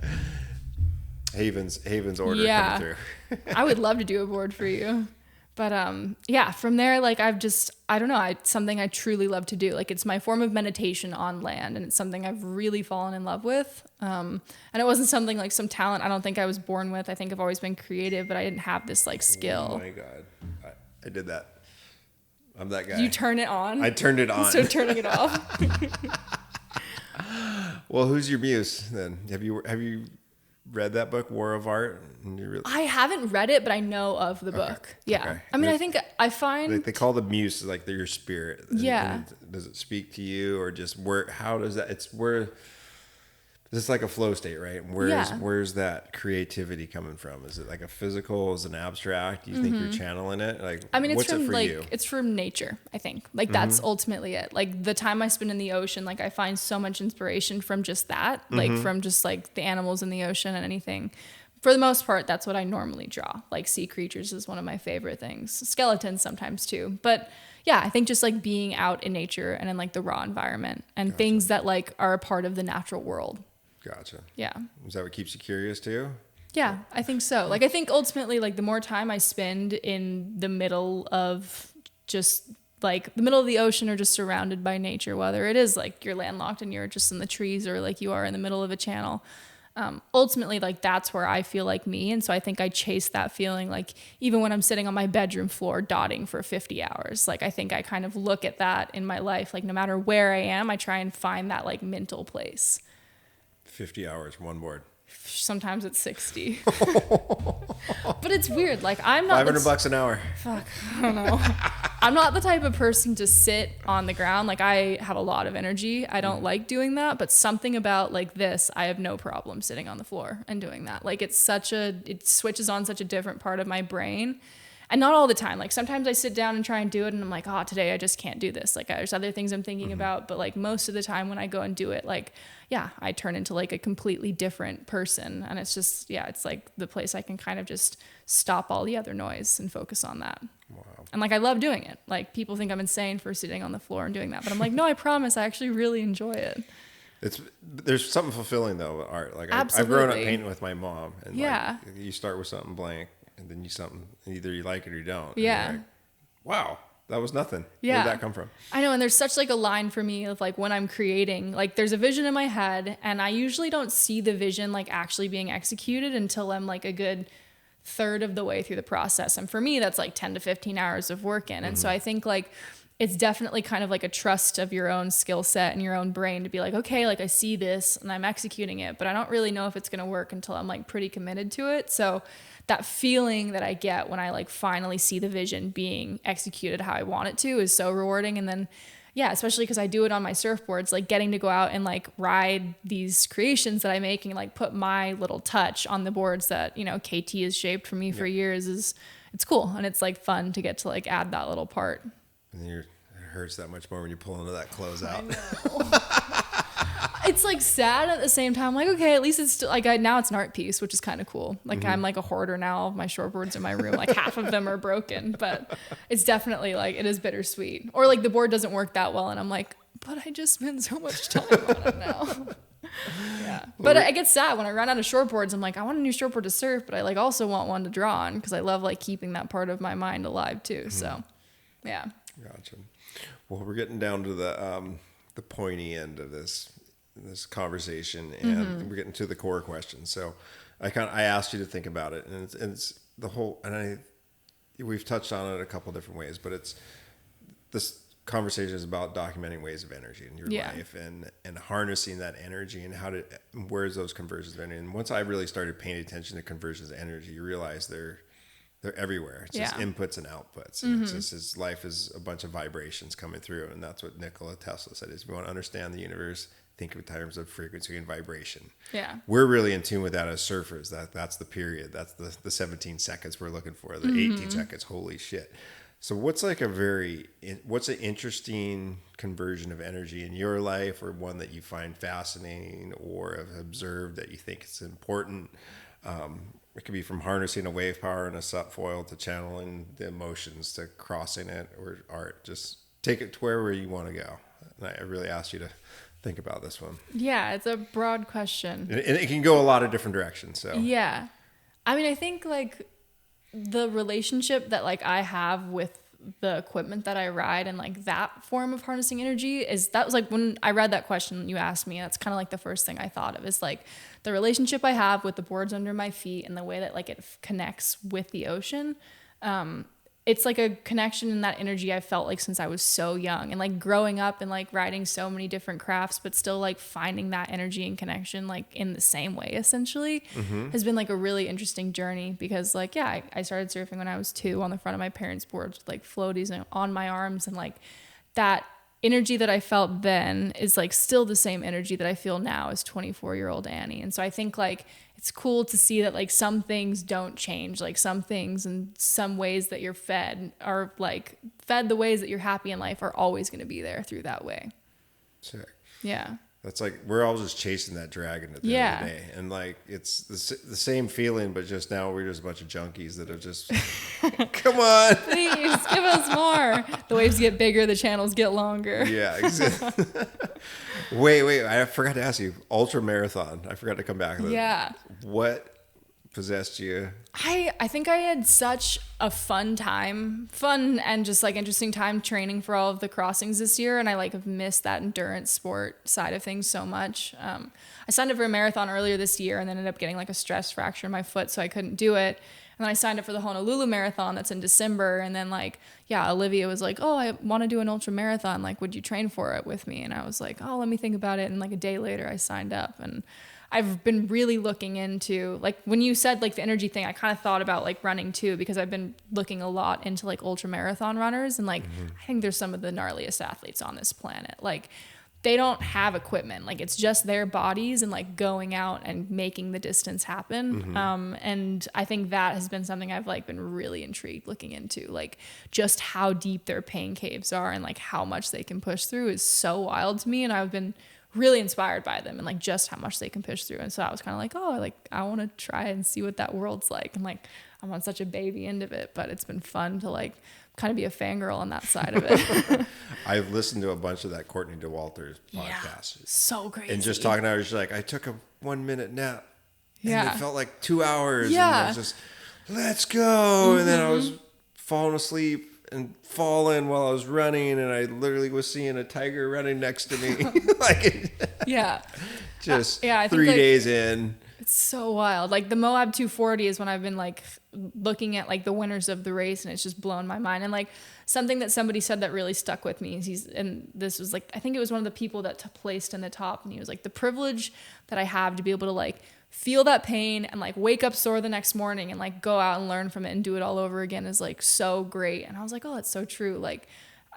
Haven's order coming through. I would love to do a board for you. But yeah, from there, like I don't know, it's something I truly love to do. Like it's my form of meditation on land, and it's something I've really fallen in love with. And it wasn't something like some talent I don't think I was born with. I think I've always been creative, but I didn't have this like skill. Oh my God. I did that. I'm that guy. You turn it on? I turned it on. So turning it off. Well, who's your muse then? Have you read that book, War of Art? I haven't read it, but I know of the book. Yeah. Okay. I mean, I think I find... They call the muse like they're your spirit. Yeah. And does it speak to you, or just how does that... It's like a flow state, right? Where's that creativity coming from? Is it like a physical? Is it an abstract? Do you think you're channeling it? Like, I mean, what's it for you? It's from nature, I think. Like that's ultimately it. Like the time I spend in the ocean, like I find so much inspiration from just that, like from just like the animals in the ocean and anything. For the most part, that's what I normally draw. Like sea creatures is one of my favorite things. Skeletons sometimes too. But yeah, I think just like being out in nature and in like the raw environment and things that like are a part of the natural world. Gotcha. Yeah. Is that what keeps you curious too? Yeah, I think so. Like I think ultimately like the more time I spend in the middle of just like the middle of the ocean or just surrounded by nature, whether it is like you're landlocked and you're just in the trees, or like you are in the middle of a channel, ultimately like that's where I feel like me. And so I think I chase that feeling, like even when I'm sitting on my bedroom floor dotting for 50 hours, like I think I kind of look at that in my life. Like no matter where I am, I try and find that like mental place. 50 hours, one board. Sometimes it's 60. But it's weird. Like I'm not $500 an hour. Fuck, I don't know. I'm not the type of person to sit on the ground. Like I have a lot of energy. I don't like doing that, but something about like this, I have no problem sitting on the floor and doing that. Like it switches on such a different part of my brain. And not all the time. Like sometimes I sit down and try and do it and I'm like, oh, today I just can't do this. Like there's other things I'm thinking about. But like most of the time when I go and do it, like, yeah, I turn into like a completely different person. And it's just, yeah, it's like the place I can kind of just stop all the other noise and focus on that. Wow. And like I love doing it. Like people think I'm insane for sitting on the floor and doing that. But I'm like, no, I promise I actually really enjoy it. There's something fulfilling though with art. Like I've grown up painting with my mom. And like you start with something blank. And then either you like it or you don't. Yeah. Like, wow, that was nothing. Yeah. Where did that come from? I know. And there's such like a line for me of like when I'm creating, like there's a vision in my head and I usually don't see the vision like actually being executed until I'm like a good third of the way through the process. And for me, that's like 10 to 15 hours of work in. And so I think like it's definitely kind of like a trust of your own skill set and your own brain to be like, okay, like I see this and I'm executing it, but I don't really know if it's going to work until I'm like pretty committed to it. So that feeling that I get when I like finally see the vision being executed how I want it to is so rewarding. And then, yeah, especially because I do it on my surfboards, like getting to go out and like ride these creations that I'm making, like put my little touch on the boards that, you know, KT has shaped for me for years it's cool. And it's like fun to get to like add that little part. And it hurts that much more when you pull into that closeout. it's like sad at the same time. Like, okay, at least it's still like now it's an art piece, which is kind of cool. Like I'm like a hoarder now of my shortboards in my room. Like half of them are broken, but it's definitely like it is bittersweet. Or like the board doesn't work that well, and I'm like, but I just spend so much time on it now. Yeah, but I get sad when I run out of shortboards. I'm like, I want a new shortboard to surf, but I like also want one to draw on because I love like keeping that part of my mind alive too. So, yeah. Gotcha. Well, we're getting down to the pointy end of this conversation, and we're getting to the core question. So, I asked you to think about it, and it's the whole, and we've touched on it a couple different ways, but it's this conversation is about documenting waves of energy in your life and harnessing that energy and where's those conversions of energy. And once I really started paying attention to conversions of energy, you realize they're everywhere. It's just inputs and outputs. And it's just life is a bunch of vibrations coming through. And that's what Nikola Tesla said, is if you want to understand the universe, think in terms of frequency and vibration. Yeah. We're really in tune with that as surfers. That's the period. That's the 17 seconds we're looking for, the 18 seconds. Holy shit. So what's an interesting conversion of energy in your life, or one that you find fascinating or have observed that you think is important? It could be from harnessing a wave power in a subfoil to channeling the emotions to crossing it, or art. Just take it to wherever you want to go. And I really ask you to think about this one. Yeah, it's a broad question. And it can go a lot of different directions. So yeah. I mean, I think like the relationship that like I have with the equipment that I ride and like that form of harnessing energy that was like when I read that question you asked me, that's kind of like the first thing I thought of, is like the relationship I have with the boards under my feet and the way that like it connects with the ocean. It's like a connection in that energy I felt like since I was so young, and like growing up and like riding so many different crafts, but still like finding that energy and connection like in the same way essentially has been like a really interesting journey, because like, yeah, I started surfing when I was 2 on the front of my parents' boards with like floaties and on my arms, and like that energy that I felt then is like still the same energy that I feel now as 24-year-old Annie. And so I think like it's cool to see that like some things don't change, like some things and some ways that you're fed are like fed the ways that you're happy in life are always going to be there through that way. Sick. Yeah. That's like, we're all just chasing that dragon at the end of the day. And like, it's the same feeling, but just now we're just a bunch of junkies that have just, come on. Please give us more. The waves get bigger, the channels get longer. Yeah, exactly. Wait, I forgot to ask you, ultra marathon. I forgot to come back to that. Yeah. What possessed you? I think I had such a fun and just like interesting time training for all of the crossings this year, and I like have missed that endurance sport side of things so much. I signed up for a marathon earlier this year and then ended up getting like a stress fracture in my foot, so I couldn't do it. And then I signed up for the Honolulu Marathon that's in December, and then like, yeah, Olivia was like, oh, I want to do an ultra marathon, like would you train for it with me? And I was like, oh, let me think about it. And like a day later I signed up, and I've been really looking into, like when you said like the energy thing, I kind of thought about like running too, because I've been looking a lot into like ultra marathon runners, and like I think there's some of the gnarliest athletes on this planet. Like they don't have equipment, like it's just their bodies and like going out and making the distance happen. And I think that has been something I've like been really intrigued looking into, like just how deep their pain caves are and like how much they can push through is so wild to me. And I've been really inspired by them and like just how much they can push through. And so I was kind of like, oh, like I want to try and see what that world's like. And like, I'm on such a baby end of it, but it's been fun to like kind of be a fangirl on that side of it. I've listened to a bunch of that Courtney DeWalter's podcast. Yeah, so crazy. And just talking to her, she's like, I took a 1-minute nap. And Yeah. it felt like 2 hours. Yeah. And I was just, let's go. And then I was falling asleep and falling while I was running, and I literally was seeing a tiger running next to me. Yeah. Just I think 3 like, days in. It's so wild. Like the Moab 240 is when I've been like looking at like the winners of the race, and it's just blown my mind. And like something that somebody said that really stuck with me is and this was like, I think it was one of the people that placed in the top, and he was like, the privilege that I have to be able to like feel that pain and like wake up sore the next morning and like go out and learn from it and do it all over again is like so great. And I was like, oh, that's so true. Like,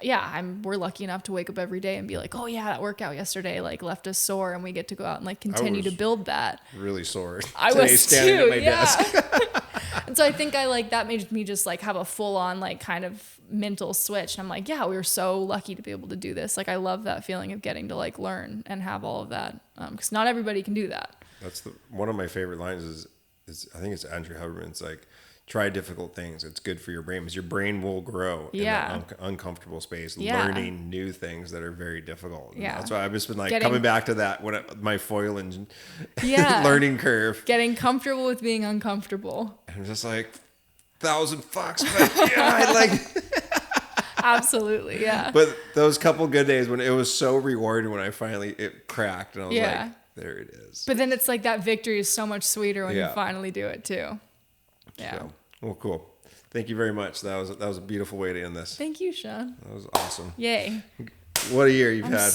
yeah, we're lucky enough to wake up every day and be like, oh yeah, that workout yesterday like left us sore, and we get to go out and like continue to build that. Really sore. I Today, was standing too, at my yeah. desk. And so I think that made me just like have a full on like kind of mental switch. And I'm like, yeah, we were so lucky to be able to do this. Like, I love that feeling of getting to like learn and have all of that. Cause not everybody can do that. That's one of my favorite lines is I think it's Andrew Huberman's like, try difficult things. It's good for your brain because your brain will grow in that uncomfortable space, learning new things that are very difficult. And that's why I've just been like coming back to that my foil and learning curve. Getting comfortable with being uncomfortable. And I'm just like, 1,000 fucks. But I like. Absolutely, yeah. But those couple good days when it was so rewarding when I finally it cracked and I was like, there it is. But then it's like that victory is so much sweeter when you finally do it too. Yeah. So, well, cool. Thank you very much. That was a beautiful way to end this. Thank you, Sean. That was awesome. Yay. What a year you've had.